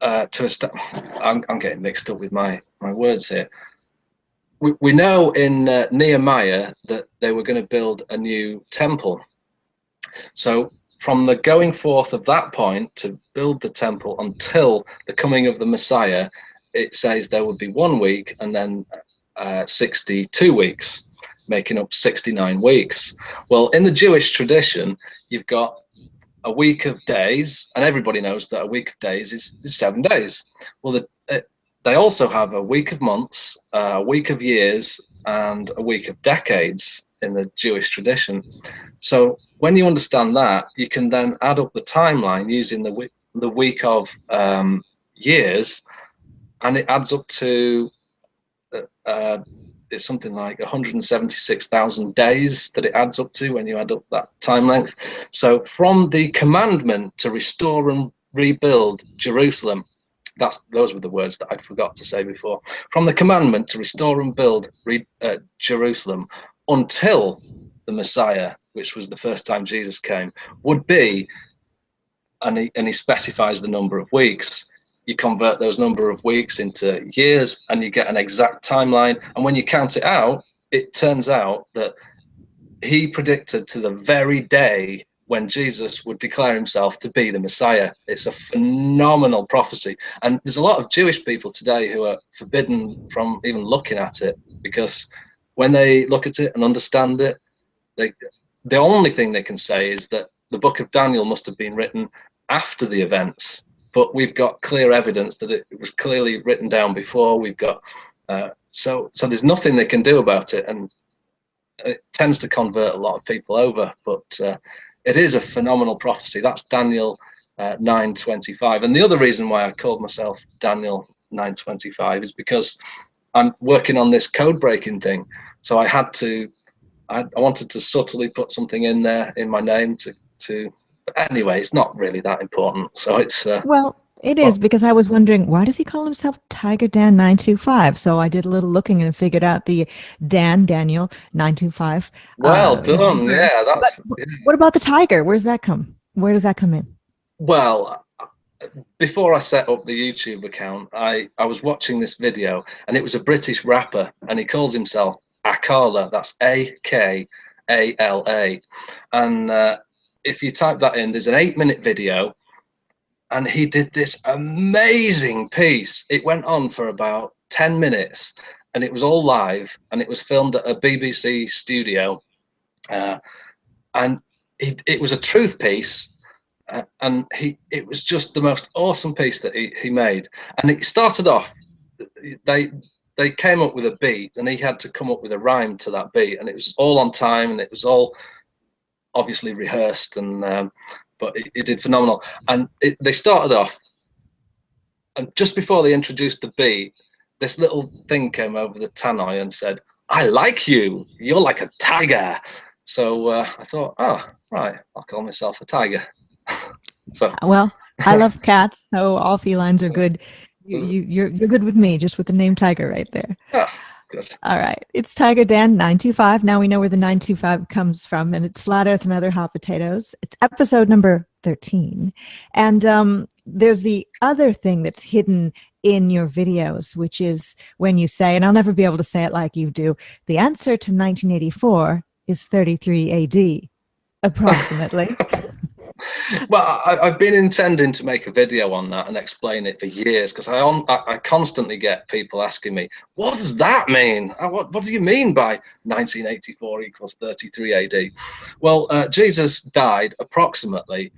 I'm getting mixed up with my words here. We know in Nehemiah that they were going to build a new temple. So from the going forth of that point to build the temple until the coming of the Messiah, it says there would be 1 week and then 62 weeks, making up 69 weeks. Well, in the Jewish tradition, you've got a week of days, and everybody knows that a week of days is 7 days. Well, they also have a week of months, a week of years, and a week of decades in the Jewish tradition. So when you understand that, you can then add up the timeline using the week of years, and it adds up to it's something like 176,000 days that it adds up to when you add up that time length. So from the commandment to restore and rebuild Jerusalem, those were the words that I forgot to say before. From the commandment to restore and build Jerusalem until the Messiah, which was the first time Jesus came, would be, and he specifies the number of weeks. You convert those number of weeks into years and you get an exact timeline. And when you count it out, it turns out that he predicted to the very day when Jesus would declare himself to be the Messiah. It's a phenomenal prophecy. And there's a lot of Jewish people today who are forbidden from even looking at it, because when they look at it and understand it, the only thing they can say is that the book of Daniel must have been written after the events. But we've got clear evidence that it was clearly written down before. We've got, so there's nothing they can do about it. And it tends to convert a lot of people over, but it is a phenomenal prophecy. That's Daniel 9:25. And the other reason why I called myself Daniel 9:25 is because I'm working on this code breaking thing. So I wanted to subtly put something in there in my name to Anyway, it's not really that important. So it's Well, it is, well, because I was wondering, why does he call himself TigerDan925? So I did a little looking and figured out the Daniel 925 well done. numbers. Yeah, But that's what about the tiger? Where does that come in? well. Before I set up the YouTube account, I was watching this video, and it was a British rapper, and he calls himself Akala. That's Akala. And if you type that in, there's an 8-minute video, and he did this amazing piece. It went on for about 10 minutes, and it was all live, and it was filmed at a BBC studio. And it was a truth piece, and it was just the most awesome piece that he made. And it started off, they came up with a beat, and he had to come up with a rhyme to that beat, and it was all on time, and it was all obviously rehearsed, and but it did phenomenal. And they started off, and just before they introduced the beat, this little thing came over the tannoy and said, "I like you, you're like a tiger." So I thought, oh right, I'll call myself a tiger. So Well, I love cats, so all felines are good. You're good with me, just with the name Tiger right there. oh, good. All right, it's TigerDan925. Now we know where the 925 comes from, and it's Flat Earth and Other Hot Potatoes. It's episode number 13, and there's the other thing that's hidden in your videos, which is when you say, and I'll never be able to say it like you do, the answer to 1984 is 33 AD, approximately. Well, I've been intending to make a video on that and explain it for years, because I constantly get people asking me, what does that mean? What do you mean by 1984 equals 33 AD? Well, Jesus died approximately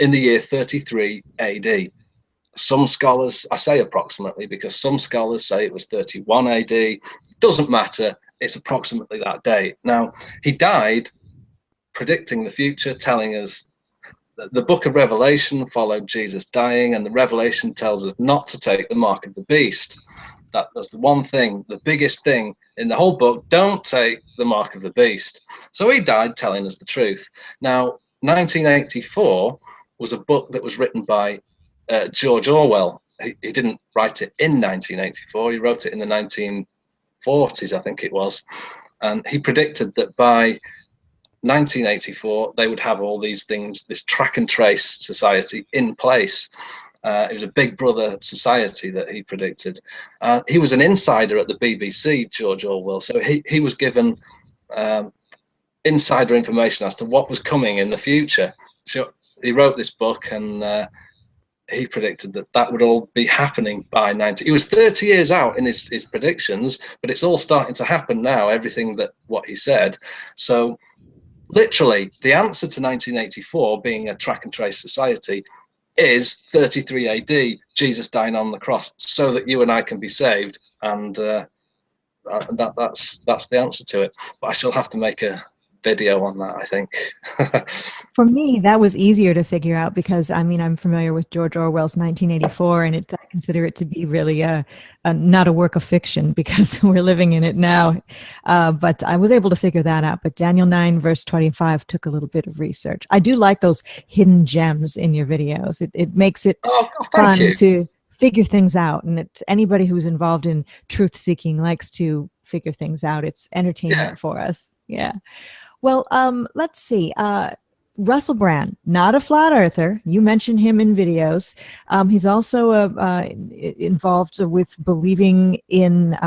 in the year 33 AD. Some scholars, I say approximately because some scholars say it was 31 AD. It doesn't matter. It's approximately that date. Now, he died predicting the future, telling us that the book of Revelation followed Jesus dying, and the Revelation tells us not to take the mark of the beast. That's the one thing, the biggest thing in the whole book: don't take the mark of the beast. So he died telling us the truth. Now, 1984 was a book that was written by George Orwell. He didn't write it in 1984, he wrote it in the 1940s, I think it was, and he predicted that by 1984 they would have all these things, this track and trace society in place. It was a big brother society that he predicted. He was an insider at the BBC, George Orwell, so he was given insider information as to what was coming in the future. So he wrote this book, and he predicted that would all be happening by 90. He was 30 years out in his predictions, but it's all starting to happen now, everything that what he said. So literally, the answer to 1984 being a track and trace society is 33 AD, Jesus dying on the cross, so that you and I can be saved, and that's the answer to it. But I shall have to make a video on that, I think. For me, that was easier to figure out because, I mean, I'm familiar with George Orwell's 1984, and I consider it to be really not a work of fiction because we're living in it now. But I was able to figure that out. But Daniel 9 verse 25 took a little bit of research. I do like those hidden gems in your videos. It makes it fun to figure things out. And anybody who's involved in truth seeking likes to figure things out. It's entertainment for us. Yeah. Well, let's see. Russell Brand, not a flat earther. You mentioned him in videos. He's also involved with believing in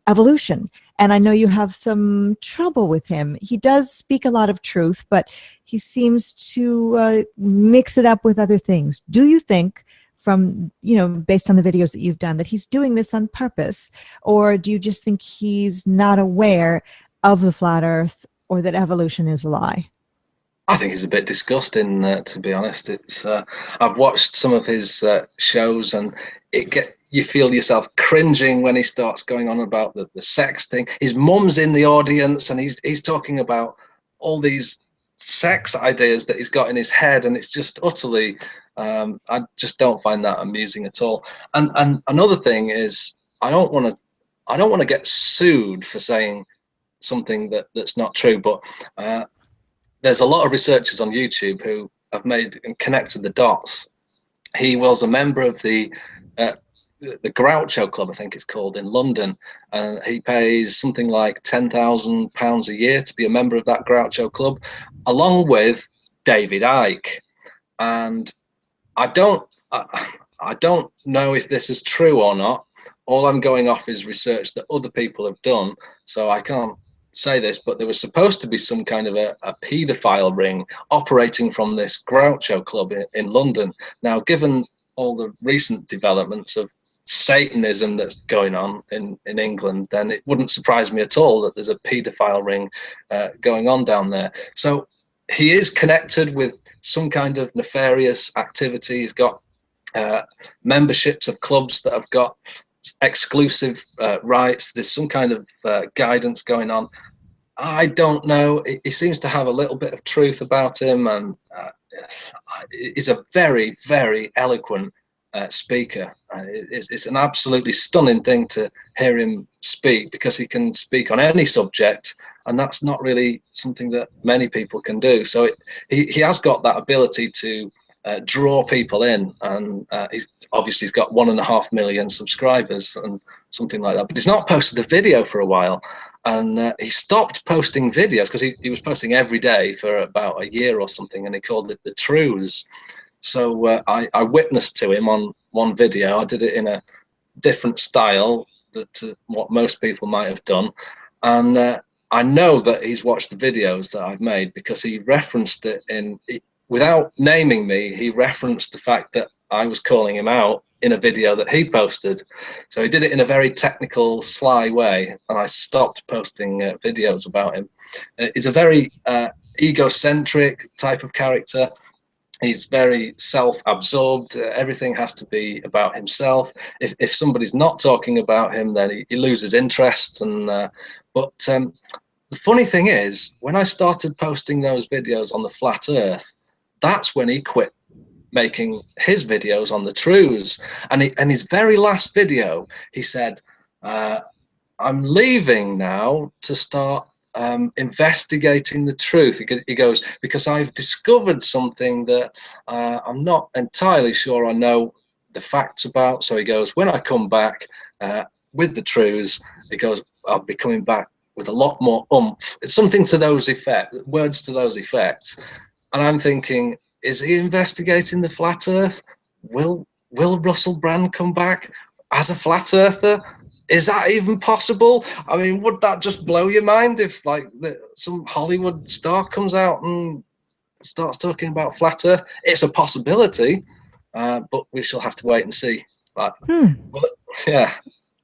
evolution. And I know you have some trouble with him. He does speak a lot of truth, but he seems to mix it up with other things. Do you think, from, based on the videos that you've done, that he's doing this on purpose? Or do you just think he's not aware of the flat earth, or that evolution is a lie? I think it's a bit disgusting, to be honest. It's I've watched some of his shows, and you feel yourself cringing when he starts going on about the sex thing. His mum's in the audience, and he's talking about all these sex ideas that he's got in his head, and it's just utterly I just don't find that amusing at all. And another thing is, I don't want to get sued for saying something that's not true, but there's a lot of researchers on YouTube who have made and connected the dots. He was a member of the Groucho Club, I think it's called, in London, and he pays something like £10,000 a year to be a member of that Groucho Club, along with David Icke. And I don't know if this is true or not. All I'm going off is research that other people have done, so I can't say this, but there was supposed to be some kind of a paedophile ring operating from this Groucho Club in London. Now, given all the recent developments of Satanism that's going on in England, then it wouldn't surprise me at all that there's a paedophile ring going on down there. So he is connected with some kind of nefarious activity. He's got memberships of clubs that have got exclusive rights. There's some kind of guidance going on. I don't know. He seems to have a little bit of truth about him, and he's a very, very eloquent speaker. It's an absolutely stunning thing to hear him speak, because he can speak on any subject, and that's not really something that many people can do. So he has got that ability to draw people in, and he's got 1.5 million subscribers and something like that, but he's not posted a video for a while. And he stopped posting videos because he was posting every day for about a year or something, and he called it the Truths. So I witnessed to him on one video. I did it in a different style to what most people might have done, and I know that he's watched the videos that I've made, because he referenced it without naming me. He referenced the fact that I was calling him out in a video that he posted. So he did it in a very technical, sly way, and I stopped posting videos about him. He's a very egocentric type of character. He's very self-absorbed. Everything has to be about himself. If somebody's not talking about him, then he loses interest. And but the funny thing is, when I started posting those videos on the flat Earth, that's when he quit making his videos on the truths. And his very last video, he said, I'm leaving now to start investigating the truth. He goes, because I've discovered something that I'm not entirely sure I know the facts about. So he goes, when I come back with the truths, he goes, I'll be coming back with a lot more oomph. It's something to those effects, words to those effects. And I'm thinking, is he investigating the flat Earth? Will Russell Brand come back as a flat earther? Is that even possible? I mean, would that just blow your mind if, like, some Hollywood star comes out and starts talking about flat Earth? It's a possibility, but we shall have to wait and see. But, yeah.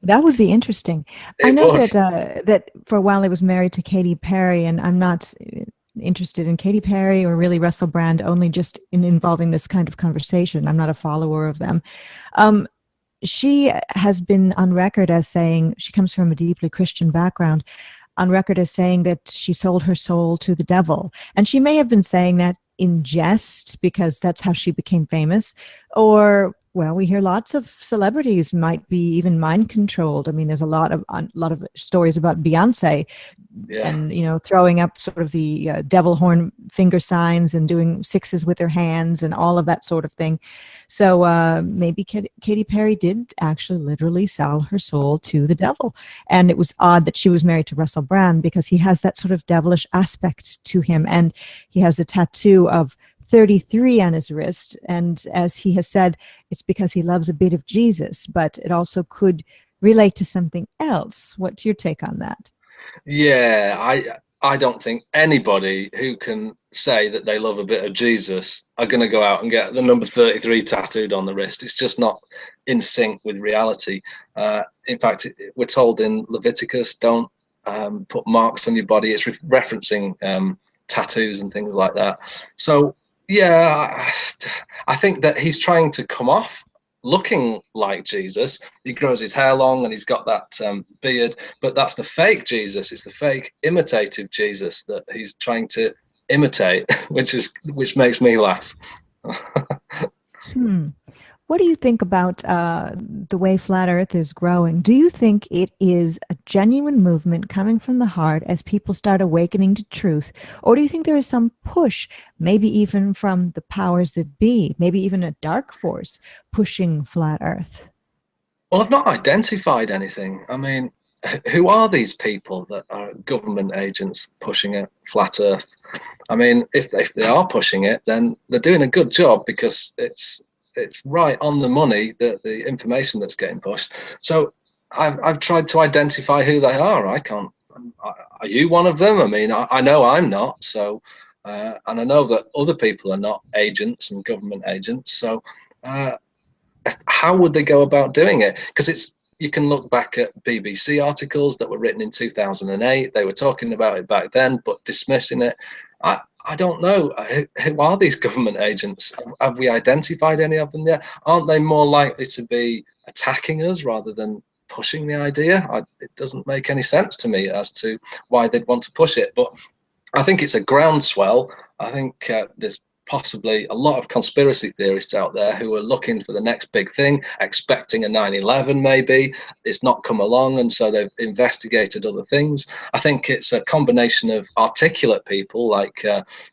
That would be interesting. I know that for a while he was married to Katy Perry, and I'm not interested in Katy Perry or really Russell Brand, only just in involving this kind of conversation. I'm not a follower of them. She has been on record as saying, she comes from a deeply Christian background, on record as saying that she sold her soul to the devil. And she may have been saying that in jest because that's how she became famous, or, well, we hear lots of celebrities might be even mind controlled. I mean, there's a lot of stories about Beyonce, and throwing up sort of the devil horn finger signs and doing sixes with her hands and all of that sort of thing. So maybe Katy Perry did actually literally sell her soul to the devil. And it was odd that she was married to Russell Brand, because he has that sort of devilish aspect to him, and he has a tattoo of 33 on his wrist, and as he has said, it's because he loves a bit of Jesus, but it also could relate to something else. What's your take on that? Yeah, I don't think anybody who can say that they love a bit of Jesus are going to go out and get the number 33 tattooed on the wrist. It's just not in sync with reality. In fact, we're told in Leviticus, don't put marks on your body. It's referencing tattoos and things like that. So yeah, I think that he's trying to come off looking like Jesus. He grows his hair long and he's got that beard, but that's the fake Jesus. It's the fake imitative Jesus that he's trying to imitate, which makes me laugh. What do you think about the way Flat Earth is growing? Do you think it is a genuine movement coming from the heart as people start awakening to truth? Or do you think there is some push, maybe even from the powers that be, maybe even a dark force pushing Flat Earth? Well, I've not identified anything. I mean, who are these people that are government agents pushing a flat Earth? I mean, if they are pushing it, then they're doing a good job, because it's right on the money, the information that's getting pushed. So I've tried to identify who they are. I can't. Are you one of them? I mean, I know I'm not. So, and I know that other people are not agents and government agents. So, how would they go about doing it? Because you can look back at BBC articles that were written in 2008. They were talking about it back then, but dismissing it. I don't know. Who are these government agents? Have we identified any of them yet? Aren't they more likely to be attacking us rather than pushing the idea? It doesn't make any sense to me as to why they'd want to push it. But I think it's a groundswell. I think there's possibly a lot of conspiracy theorists out there who are looking for the next big thing, expecting a 9/11 maybe. It's not come along, and so they've investigated other things. I think it's a combination of articulate people, like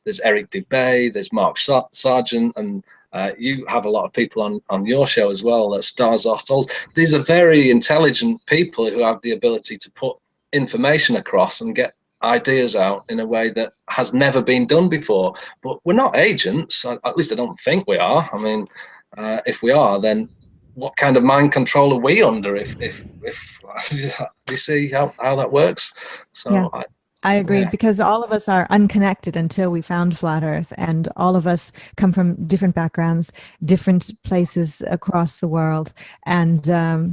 there's Eric Dubay, there's Mark Sargent, and you have a lot of people on your show as well, Stars Ostols. These are very intelligent people who have the ability to put information across and get ideas out in a way that has never been done before. But we're not agents, at least I don't think we are. I mean, if we are, then what kind of mind control are we under? If you see how that works? So yeah. I agree, because all of us are unconnected until we found Flat Earth, and all of us come from different backgrounds, different places across the world, and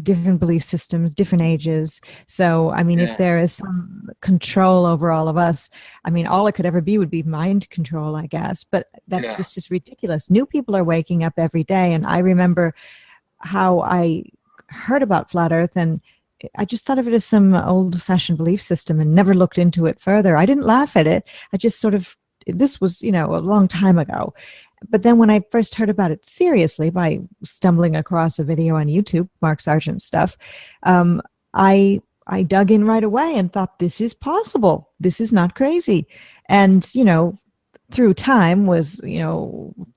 different belief systems, different ages. So, I mean, if there is some control over all of us, I mean, all it could ever be would be mind control, I guess. But that's just is ridiculous. New people are waking up every day, and I remember how I heard about Flat Earth, and I just thought of it as some old-fashioned belief system and never looked into it further. I didn't laugh at it. I just sort of, this was, a long time ago. But then when I first heard about it seriously by stumbling across a video on YouTube, Mark Sargent stuff, I dug in right away and thought, this is possible. This is not crazy. And, through time was,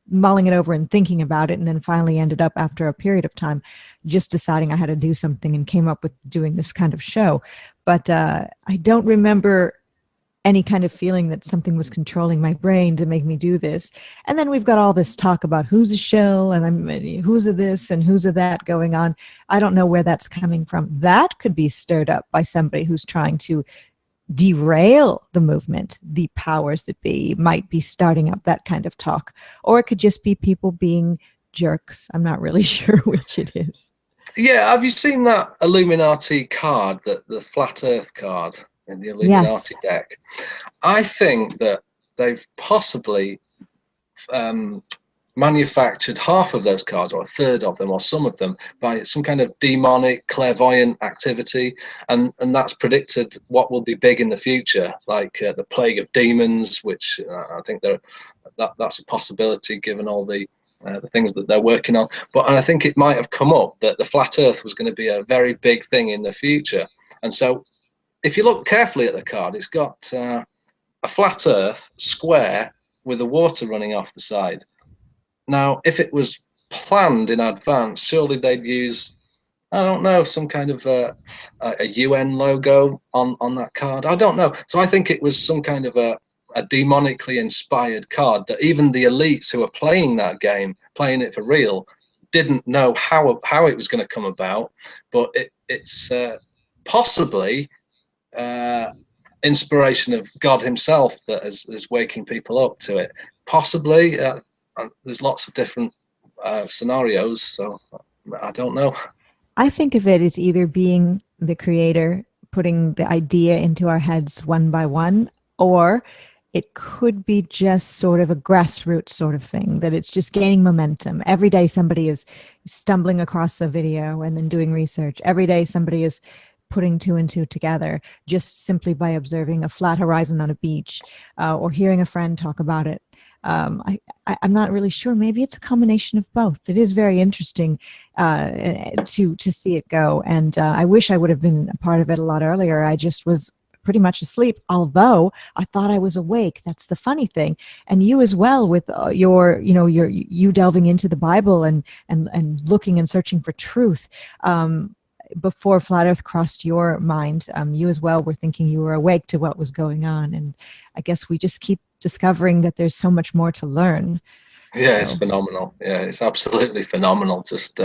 mulling it over and thinking about it, and then finally ended up, after a period of time, just deciding I had to do something and came up with doing this kind of show. But I don't remember any kind of feeling that something was controlling my brain to make me do this. And then we've got all this talk about who's a shill and who's a this and who's a that going on. I don't know where that's coming from. That could be stirred up by somebody who's trying to derail the movement. The powers that be might be starting up that kind of talk, or it could just be people being jerks. I'm not really sure which it is. Yeah, have you seen that Illuminati card, the flat Earth card in the Illuminati deck? I think that they've possibly manufactured half of those cards, or a third of them, or some of them, by some kind of demonic clairvoyant activity, and that's predicted what will be big in the future, like the plague of demons, which I think that's a possibility given all the things that they're working on. But I think it might have come up that the flat Earth was going to be a very big thing in the future, and so if you look carefully at the card, it's got a flat Earth square with the water running off the side. Now, if it was planned in advance, surely they'd use, I don't know, some kind of a UN logo on that card. I don't know. So I think it was some kind of a demonically inspired card that even the elites who are playing that game, playing it for real, didn't know how it was going to come about. But it's possibly inspiration of God himself that is waking people up to it. Possibly. There's lots of different scenarios, so I don't know. I think of it as either being the creator putting the idea into our heads one by one, or it could be just sort of a grassroots sort of thing, that it's just gaining momentum. Every day somebody is stumbling across a video and then doing research. Every day somebody is putting two and two together just simply by observing a flat horizon on a beach or hearing a friend talk about it. I'm not really sure. Maybe it's a combination of both. It is very interesting to see it go, and I wish I would have been a part of it a lot earlier. I just was pretty much asleep, although I thought I was awake. That's the funny thing. And you as well, with you delving into the Bible and looking and searching for truth. Before Flat Earth crossed your mind, you as well were thinking you were awake to what was going on. And I guess we just keep discovering that there's so much more to learn. Yeah, so. It's phenomenal. Yeah, it's absolutely phenomenal. Just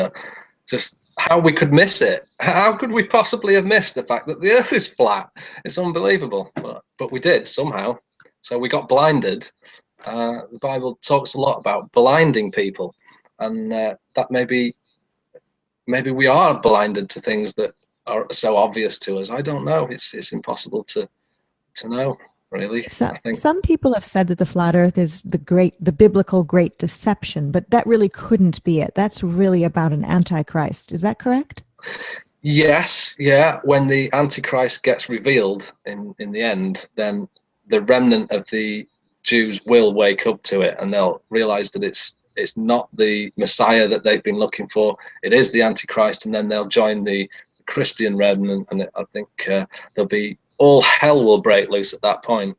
how we could miss it. How could we possibly have missed the fact that the Earth is flat? It's unbelievable, but we did somehow. So we got blinded. The Bible talks a lot about blinding people, and that maybe we are blinded to things that are so obvious to us. I don't know. It's impossible to know, really. Some people have said that the flat Earth is the biblical great deception, but that really couldn't be it. That's really about an antichrist. Is that correct? Yes, yeah. When the antichrist gets revealed in the end, then the remnant of the Jews will wake up to it, and they'll realize that it's not the Messiah that they've been looking for. It is the Antichrist, and then they'll join the Christian remnant, and I think there'll be all hell will break loose at that point.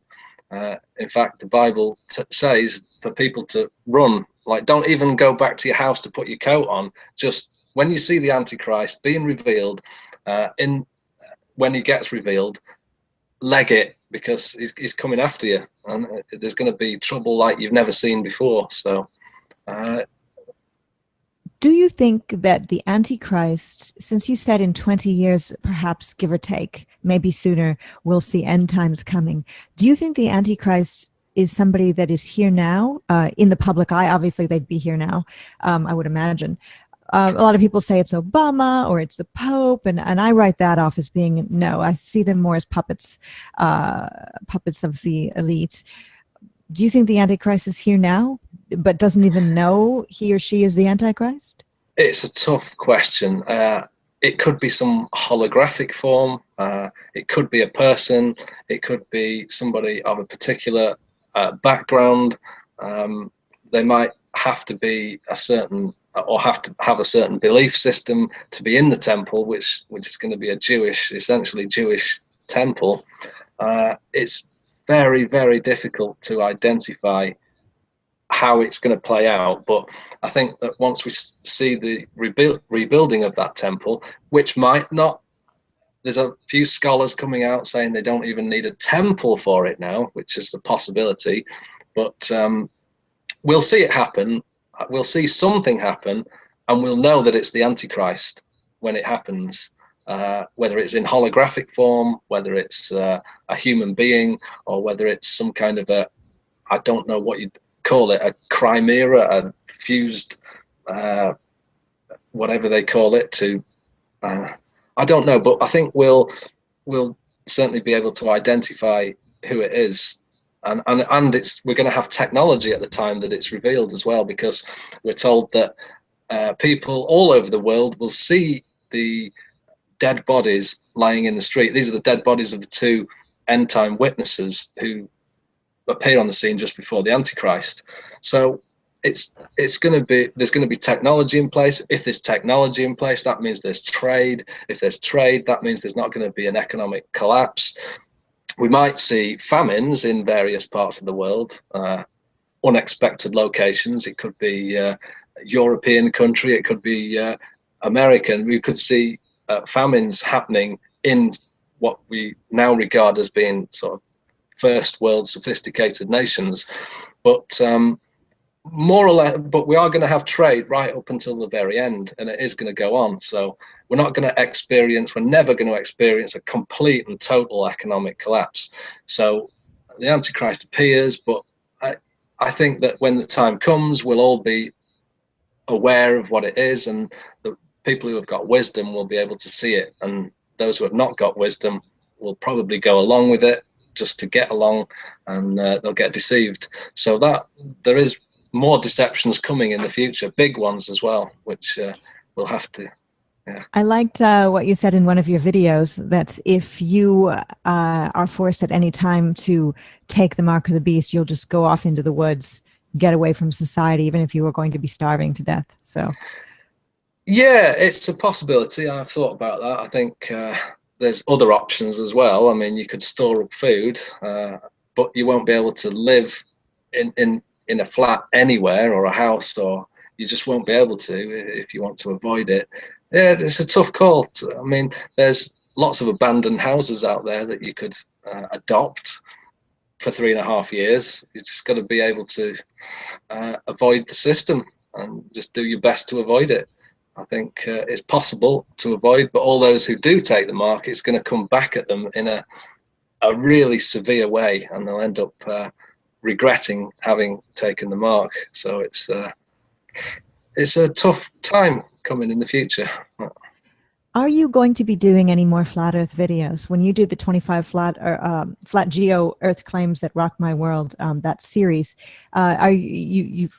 In fact, the Bible says for people to run, like don't even go back to your house to put your coat on. Just when you see the Antichrist being revealed, when he gets revealed, leg it, because he's coming after you, and there's going to be trouble like you've never seen before. So. Do you think that the Antichrist, since you said in 20 years, perhaps give or take, maybe sooner, we'll see end times coming, do you think the Antichrist is somebody that is here now in the public eye? Obviously, they'd be here now, I would imagine. A lot of people say it's Obama or it's the Pope, and I write that off as being no. I see them more as puppets of the elite. Do you think the Antichrist is here now, but doesn't even know he or she is the Antichrist? It's a tough question. It could be some holographic form. It could be a person. It could be somebody of a particular background. They might have to be a certain, or have to have a certain belief system to be in the temple, which is going to be essentially Jewish temple. It's very, very difficult to identify how it's going to play out, but I think that once we see the rebuilding of that temple, which might not, there's a few scholars coming out saying they don't even need a temple for it now, which is a possibility, but we'll see it happen. We'll see something happen, and we'll know that it's the Antichrist when it happens. Whether it's in holographic form, whether it's a human being, or whether it's some kind of I don't know what you'd call it, a chimera, a fused, whatever they call it, I don't know, but I think we'll certainly be able to identify who it is. And we're going to have technology at the time that it's revealed as well, because we're told that people all over the world will see the dead bodies lying in the street. These are the dead bodies of the two end time witnesses who appear on the scene just before the Antichrist. So there's going to be technology in place. If there's technology in place, that means there's trade. If there's trade, that means there's not going to be an economic collapse. We might see famines in various parts of the world, unexpected locations. It could be a European country, it could be American. We could see famines happening in what we now regard as being sort of first world sophisticated nations, but more or less, but we are going to have trade right up until the very end, and it is going to go on. So we're never going to experience a complete and total economic collapse. So the Antichrist appears, but I think that when the time comes, we'll all be aware of what it is, and the people who have got wisdom will be able to see it, and those who have not got wisdom will probably go along with it just to get along, and they'll get deceived. So that there is more deceptions coming in the future, big ones as well, which we'll have to. Yeah. I liked what you said in one of your videos, that if you are forced at any time to take the mark of the beast, you'll just go off into the woods get away from society, even if you were going to be starving to death. So yeah, it's a possibility. I've thought about that. I think there's other options as well. I mean, you could store up food, but you won't be able to live in a flat anywhere or a house, or you just won't be able to if you want to avoid it. Yeah, it's a tough call. I mean, there's lots of abandoned houses out there that you could adopt for 3.5 years. You just got to be able to avoid the system and just do your best to avoid it. I think it's possible to avoid, but all those who do take the mark, it's going to come back at them in a really severe way, and they'll end up regretting having taken the mark. So it's a tough time coming in the future. are you going to be doing any more flat Earth videos? When you do the 25 flat geo Earth claims that rock my world, that series, are you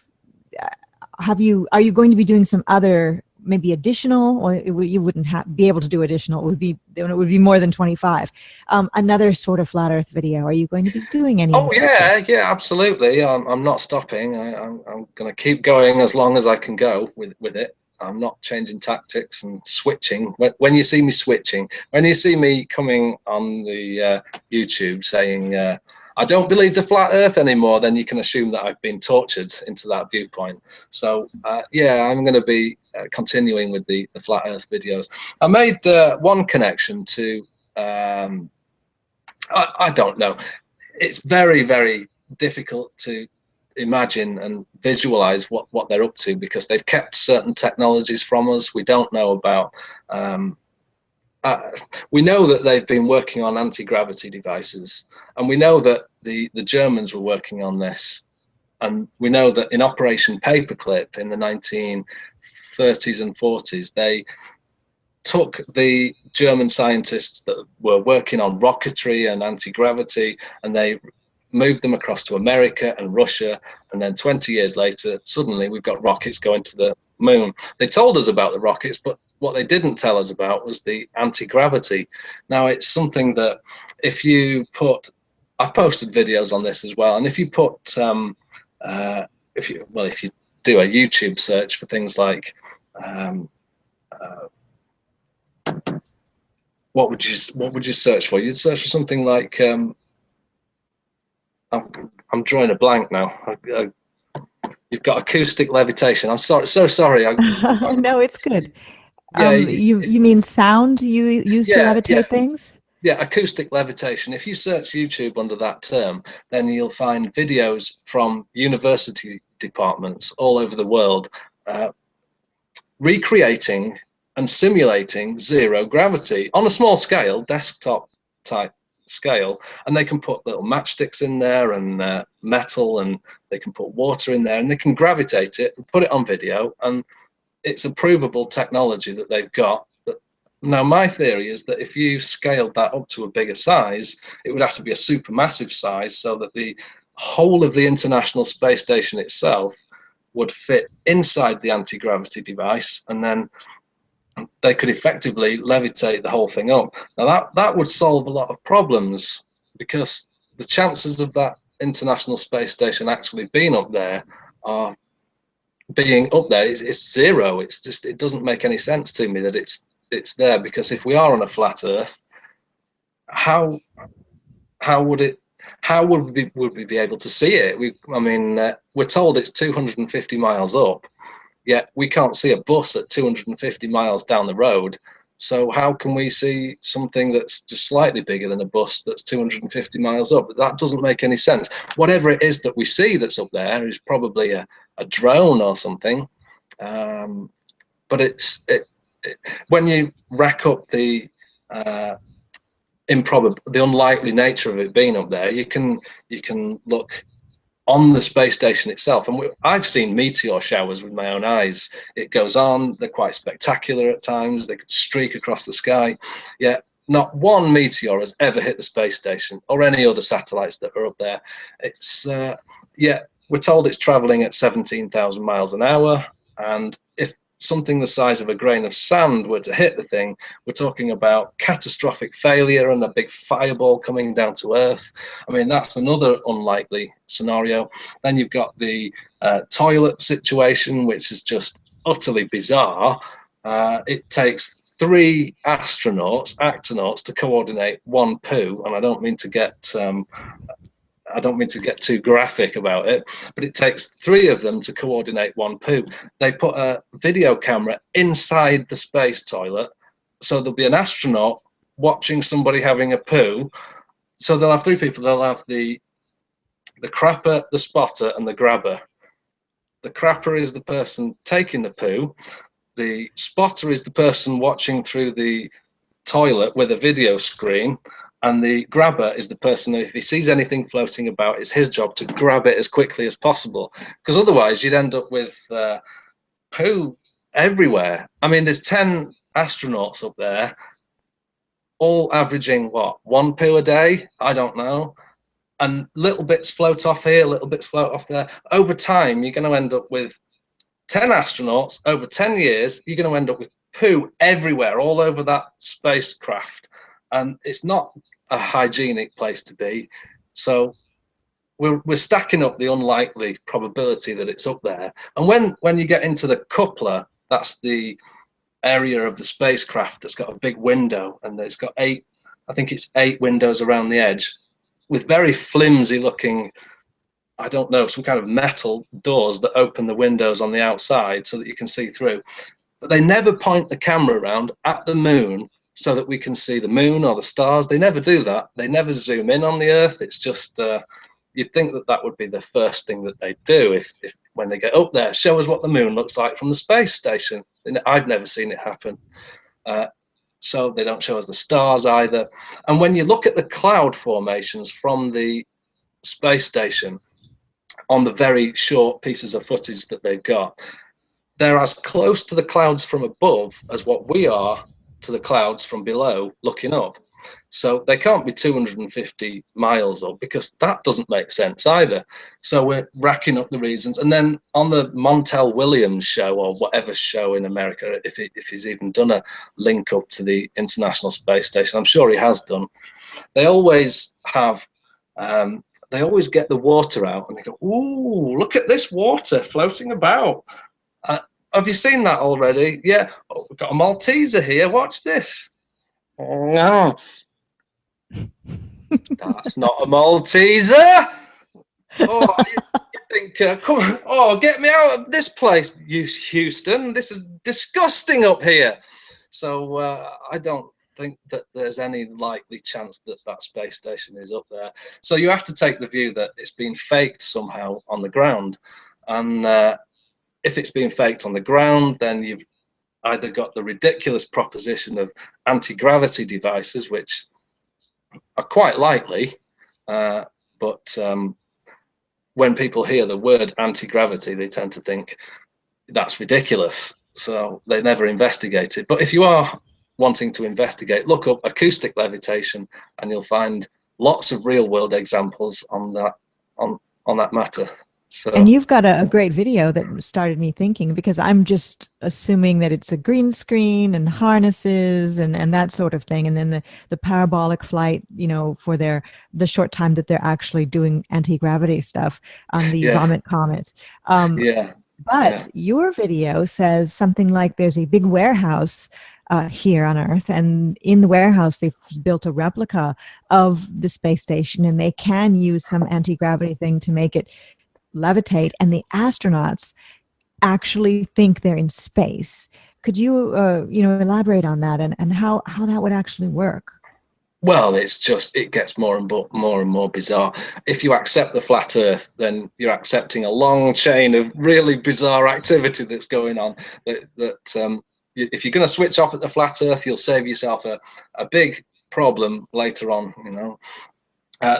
going to be doing some other, maybe additional, or you wouldn't be able to do additional? It would be more than 25. Another sort of flat Earth video. Are you going to be doing any? Oh yeah, absolutely. I'm not stopping. I'm going to keep going as long as I can go with it. I'm not changing tactics and switching. When you see me switching, when you see me coming on the YouTube saying I don't believe the flat Earth anymore, then you can assume that I've been tortured into that viewpoint. So yeah, I'm going to be continuing with the flat Earth videos. I made one connection to I don't know. It's very, very difficult to imagine and visualize what they're up to, because they've kept certain technologies from us. We don't know about we know that they've been working on anti-gravity devices, and we know that the Germans were working on this, and we know that in Operation Paperclip in the 1930s and 40s, they took the German scientists that were working on rocketry and anti-gravity, and they moved them across to America and Russia, and then 20 years later, suddenly we've got rockets going to the moon. They told us about the rockets, but what they didn't tell us about was the anti-gravity. Now, it's something that if you put, I've posted videos on this as well, and if you put, if you do a YouTube search for things like, what would you search for? You'd search for something like, I'm drawing a blank now. You've got acoustic levitation. I'm sorry, so sorry. No, it's good. Yeah, you mean sound you use to levitate things? Yeah, acoustic levitation. If you search YouTube under that term, then you'll find videos from university departments all over the world recreating and simulating zero gravity on a small scale, desktop type scale, and they can put little matchsticks in there and metal, and they can put water in there, and they can gravitate it and put it on video, and it's a provable technology that they've got. Now, my theory is that if you scaled that up to a bigger size, it would have to be a supermassive size, so that the whole of the International Space Station itself would fit inside the anti-gravity device, and then they could effectively levitate the whole thing up. Now that would solve a lot of problems, because the chances of that International Space Station actually being up there is zero. It's just, it doesn't make any sense to me that it's there, because if we are on a flat Earth, how would we be able to see it? We're told it's 250 miles up. Yet we can't see a bus at 250 miles down the road. So how can we see something that's just slightly bigger than a bus that's 250 miles up? That doesn't make any sense. Whatever it is that we see that's up there is probably a drone or something. But when you rack up the unlikely nature of it being up there, you can look on the space station itself, and I've seen meteor showers with my own eyes. It goes on, they're quite spectacular at times, they could streak across the sky, yet not one meteor has ever hit the space station or any other satellites that are up there. It's we're told it's traveling at 17,000 miles an hour, and if something the size of a grain of sand were to hit the thing, we're talking about catastrophic failure and a big fireball coming down to Earth. I mean, that's another unlikely scenario. Then you've got the toilet situation, which is just utterly bizarre. It takes 3 actonauts to coordinate one poo, and I don't mean to get too graphic about it, but it takes 3 of them to coordinate one poo. They put a video camera inside the space toilet, so there'll be an astronaut watching somebody having a poo. So they'll have 3 people. They'll have the crapper, the spotter, and the grabber. The crapper is the person taking the poo. The spotter is the person watching through the toilet with a video screen. And the grabber is the person who, if he sees anything floating about, it's his job to grab it as quickly as possible. Because otherwise you'd end up with poo everywhere. I mean, there's 10 astronauts up there, all averaging, what, 1 poo a day? I don't know. And little bits float off here, little bits float off there. Over time, you're going to end up with 10 astronauts. Over 10 years, you're going to end up with poo everywhere, all over that spacecraft. And it's not a hygienic place to be. So we're stacking up the unlikely probability that it's up there. And when you get into the coupler, that's the area of the spacecraft that's got a big window, and it's got 8, I think it's 8 windows around the edge with very flimsy looking, I don't know, some kind of metal doors that open the windows on the outside so that you can see through. But they never point the camera around at the moon so that we can see the moon or the stars. They never do that. They never zoom in on the Earth. It's just, you'd think that that would be the first thing that they do if when they get up there, show us what the moon looks like from the space station. And I've never seen it happen. So they don't show us the stars either. And when you look at the cloud formations from the space station on the very short pieces of footage that they've got, they're as close to the clouds from above as what we are to the clouds from below looking up. So they can't be 250 miles up, because that doesn't make sense either. So we're racking up the reasons. And then on the Montel Williams show, or whatever show in America, if he's even done a link up to the International Space Station, I'm sure he has done, they always have, they always get the water out and they go, ooh, look at this water floating about. Have you seen that already? Yeah. Oh, we've got a Malteser here. Watch this. No. That's not a Malteser. Oh, you think, come on, oh, get me out of this place, Houston. This is disgusting up here. So I don't think that there's any likely chance that that space station is up there. So you have to take the view that it's been faked somehow on the ground. And if it's being faked on the ground, then you've either got the ridiculous proposition of anti-gravity devices, which are quite likely, but when people hear the word anti-gravity, they tend to think that's ridiculous, so they never investigate it. But if you are wanting to investigate, look up acoustic levitation and you'll find lots of real-world examples on that matter. So. And you've got a great video that started me thinking, because I'm just assuming that it's a green screen and harnesses and that sort of thing. And then the parabolic flight, you know, for the short time that they're actually doing anti-gravity stuff on the Vomit Comet. But your video says something like there's a big warehouse here on Earth, and in the warehouse they've built a replica of the space station, and they can use some anti-gravity thing to make it levitate, and the astronauts actually think they're in space. Could you elaborate on that and how that would actually work? Well, it gets more and more bizarre. If you accept the flat Earth, then you're accepting a long chain of really bizarre activity that's going on. If you're going to switch off at the flat Earth, you'll save yourself a big problem later on, you know.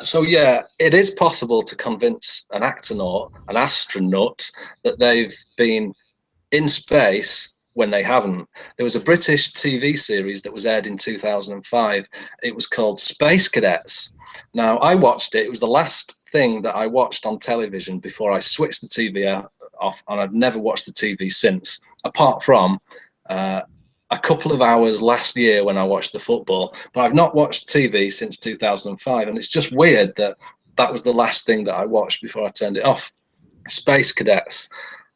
So yeah, it is possible to convince an astronaut, that they've been in space when they haven't. There was a British TV series that was aired in 2005. It was called Space Cadets. Now, I watched it. It was the last thing that I watched on television before I switched the TV off, and I've never watched the TV since, apart from a couple of hours last year when I watched the football. But I've not watched TV since 2005, and it's just weird that that was the last thing that I watched before I turned it off. Space Cadets.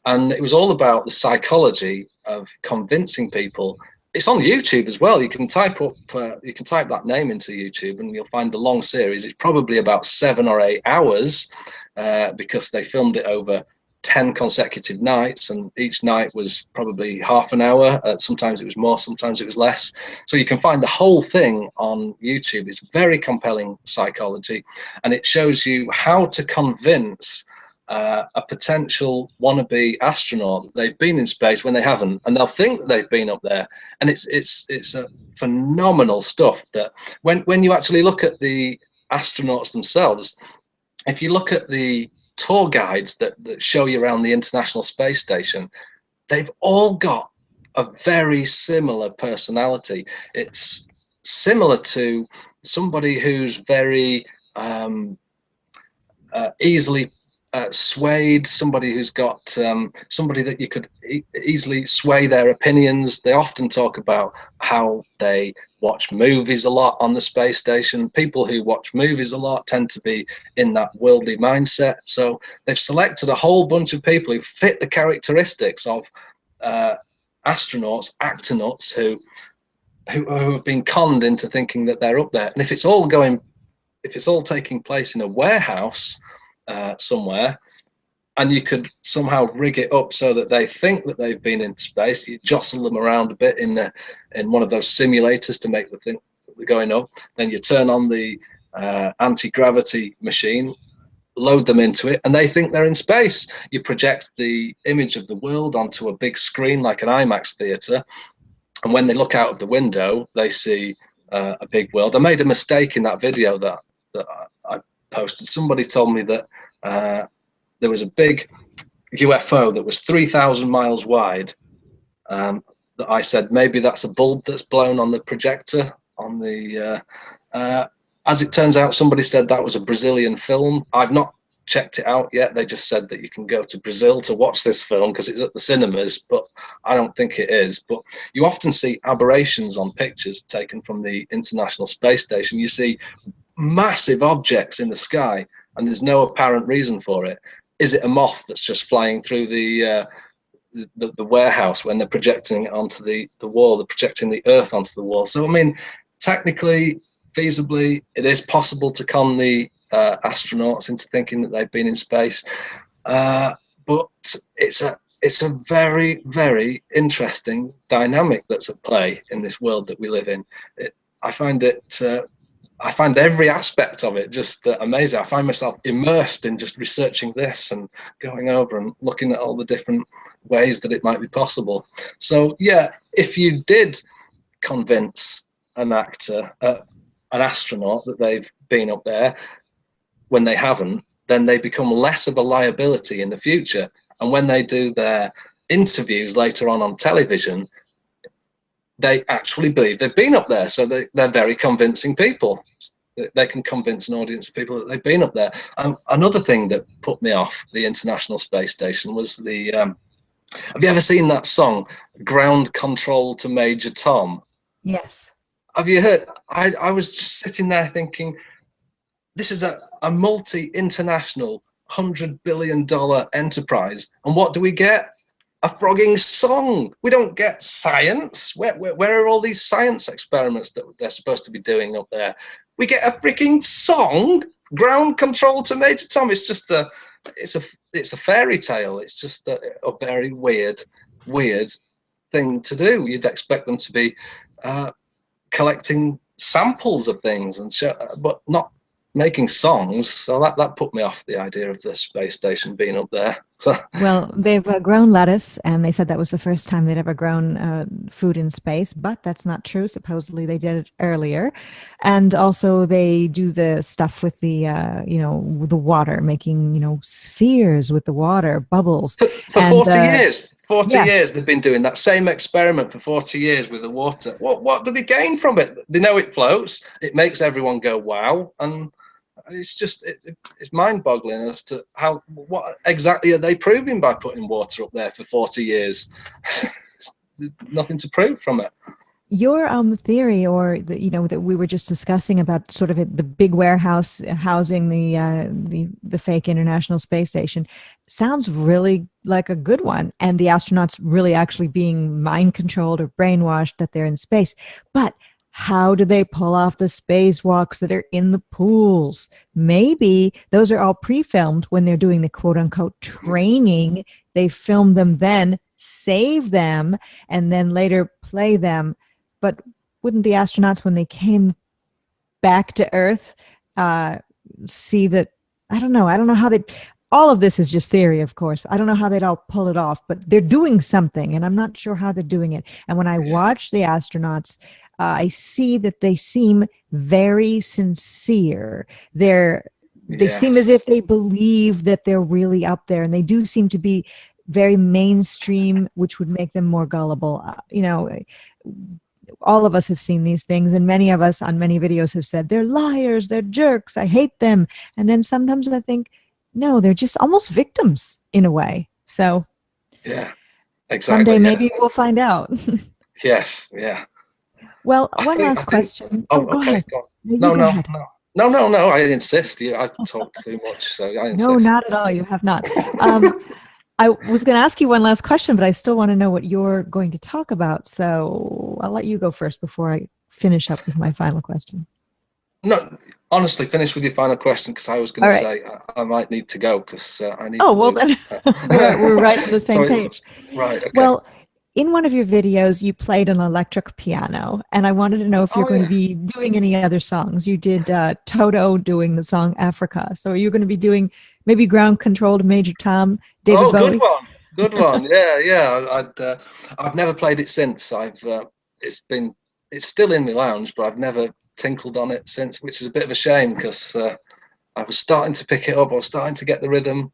And it was all about the psychology of convincing people. It's on YouTube as well. You can type up, you can type that name into YouTube, and you'll find the long series. It's probably about 7 or 8 hours because they filmed it over 10 consecutive nights, and each night was probably half an hour. Sometimes it was more, sometimes it was less. So you can find the whole thing on YouTube. It's very compelling psychology, and it shows you how to convince a potential wannabe astronaut that they've been in space when they haven't, and they'll think that they've been up there. And it's a phenomenal stuff that when you actually look at the astronauts themselves, if you look at the tour guides that show you around the International Space Station, they've all got a very similar personality. It's similar to somebody who's very easily swayed, somebody who's got somebody that you could easily sway their opinions. They often talk about how they watch movies a lot on the space station. People who watch movies a lot tend to be in that worldly mindset. So they've selected a whole bunch of people who fit the characteristics of astronauts, actonauts, who have been conned into thinking that they're up there. And if it's all taking place in a warehouse somewhere, and you could somehow rig it up so that they think that they've been in space, you jostle them around a bit in one of those simulators to make them think that they're going up, then you turn on the anti-gravity machine, load them into it, and they think they're in space. You project the image of the world onto a big screen like an IMAX theater, and when they look out of the window, they see a big world. I made a mistake in that video that I posted. Somebody told me that there was a big UFO that was 3,000 miles wide. That I said maybe that's a bulb that's blown on the projector on the. As it turns out, somebody said that was a Brazilian film. I've not checked it out yet. They just said that you can go to Brazil to watch this film because it's at the cinemas, but I don't think it is. But you often see aberrations on pictures taken from the International Space Station. You see massive objects in the sky, and there's no apparent reason for it. Is it a moth that's just flying through the warehouse when they're projecting it onto the wall? They're projecting the Earth onto the wall. So I mean, technically, feasibly, it is possible to con the astronauts into thinking that they've been in space, but it's a very, very interesting dynamic that's at play in this world that we live in. I find every aspect of it just amazing. I find myself immersed in just researching this and going over and looking at all the different ways that it might be possible. So yeah, if you did convince an actor, an astronaut, that they've been up there when they haven't, then they become less of a liability in the future. And when they do their interviews later on television, they actually believe they've been up there. So they're very convincing people. They can convince an audience of people that they've been up there. Another thing that put me off the International Space Station was the, have you ever seen that song, Ground Control to Major Tom? Yes. Have you heard? I was just sitting there thinking, this is a multi-international $100 billion enterprise. And what do we get? A frogging song. We don't get science. Where are all these science experiments that they're supposed to be doing up there? We get a freaking song. Ground Control to Major Tom. It's just it's a fairy tale. It's just a very weird thing to do. You'd expect them to be collecting samples of things and but not making songs. So that put me off the idea of the space station being up there. Well, they've grown lettuce, and they said that was the first time they'd ever grown food in space, but that's not true. Supposedly they did it earlier. And also they do the stuff with the, the water, making, spheres with the water, bubbles. For 40 years. 40 years they've been doing that same experiment for 40 years with the water. What do they gain from it? They know it floats. It makes everyone go, wow. And it's just it's mind-boggling as to what exactly are they proving by putting water up there for 40 years. Nothing to prove from it. Your theory, or that we were just discussing about sort of the big warehouse housing the fake International Space Station, sounds really like a good one, and the astronauts really actually being mind controlled or brainwashed that they're in space. But how do they pull off the spacewalks that are in the pools? Maybe those are all pre-filmed when they're doing the quote unquote training. They film them then, save them, and then later play them. But wouldn't the astronauts, when they came back to Earth, see that? I don't know how they. All of this is just theory, of course. I don't know how they'd all pull it off, but they're doing something, and I'm not sure how they're doing it. And when I watch the astronauts, I see that they seem very sincere. They seem as if they believe that they're really up there, and they do seem to be very mainstream, which would make them more gullible. All of us have seen these things, and many of us on many videos have said, they're liars, they're jerks, I hate them. And then sometimes I think, no, they're just almost victims in a way. So yeah, exactly. Someday maybe we'll find out. Yes, yeah. Well, one last question. Oh, go okay, ahead. go No, on. No, I insist. I've talked too much, so I insist. No, not at all. You have not. I was going to ask you one last question, but I still want to know what you're going to talk about. So I'll let you go first before I finish up with my final question. No, honestly, finish with your final question, because I was going to say I might need to go because I need. Oh, well, then we're right on the same page. Right. Okay. Well, in one of your videos, you played an electric piano, and I wanted to know if you're going to be doing any other songs. You did Toto doing the song Africa. So are you going to be doing maybe Ground Control to Major Tom, David Bowie? Good one. Yeah. I've never played it since. It's still in the lounge, but I've never tinkled on it since, which is a bit of a shame, because I was starting to pick it up. I was starting to get the rhythm.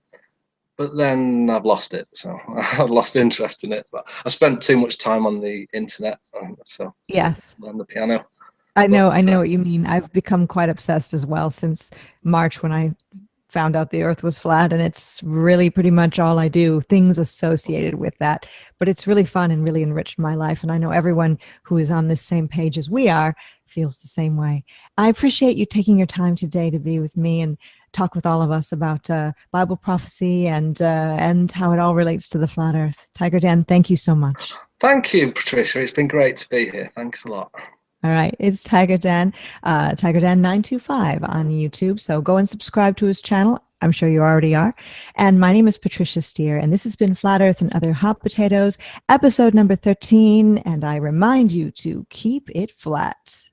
But then I've lost it, so I've lost interest in it. But I spent too much time on the internet, so yes, on the piano. I know what you mean. I've become quite obsessed as well since March, when I found out the Earth was flat, and it's really pretty much all I do, things associated with that. But it's really fun and really enriched my life, and I know everyone who is on this same page as we are feels the same way. I appreciate you taking your time today to be with me and talk with all of us about Bible prophecy and how it all relates to the flat Earth. Tiger Dan, thank you so much. Thank you, Patricia. It's been great to be here. Thanks a lot. All right, it's Tiger Dan, TigerDan925 on YouTube. So go and subscribe to his channel. I'm sure you already are. And my name is Patricia Steere, and this has been Flat Earth and Other Hot Potatoes, episode number 13. And I remind you to keep it flat.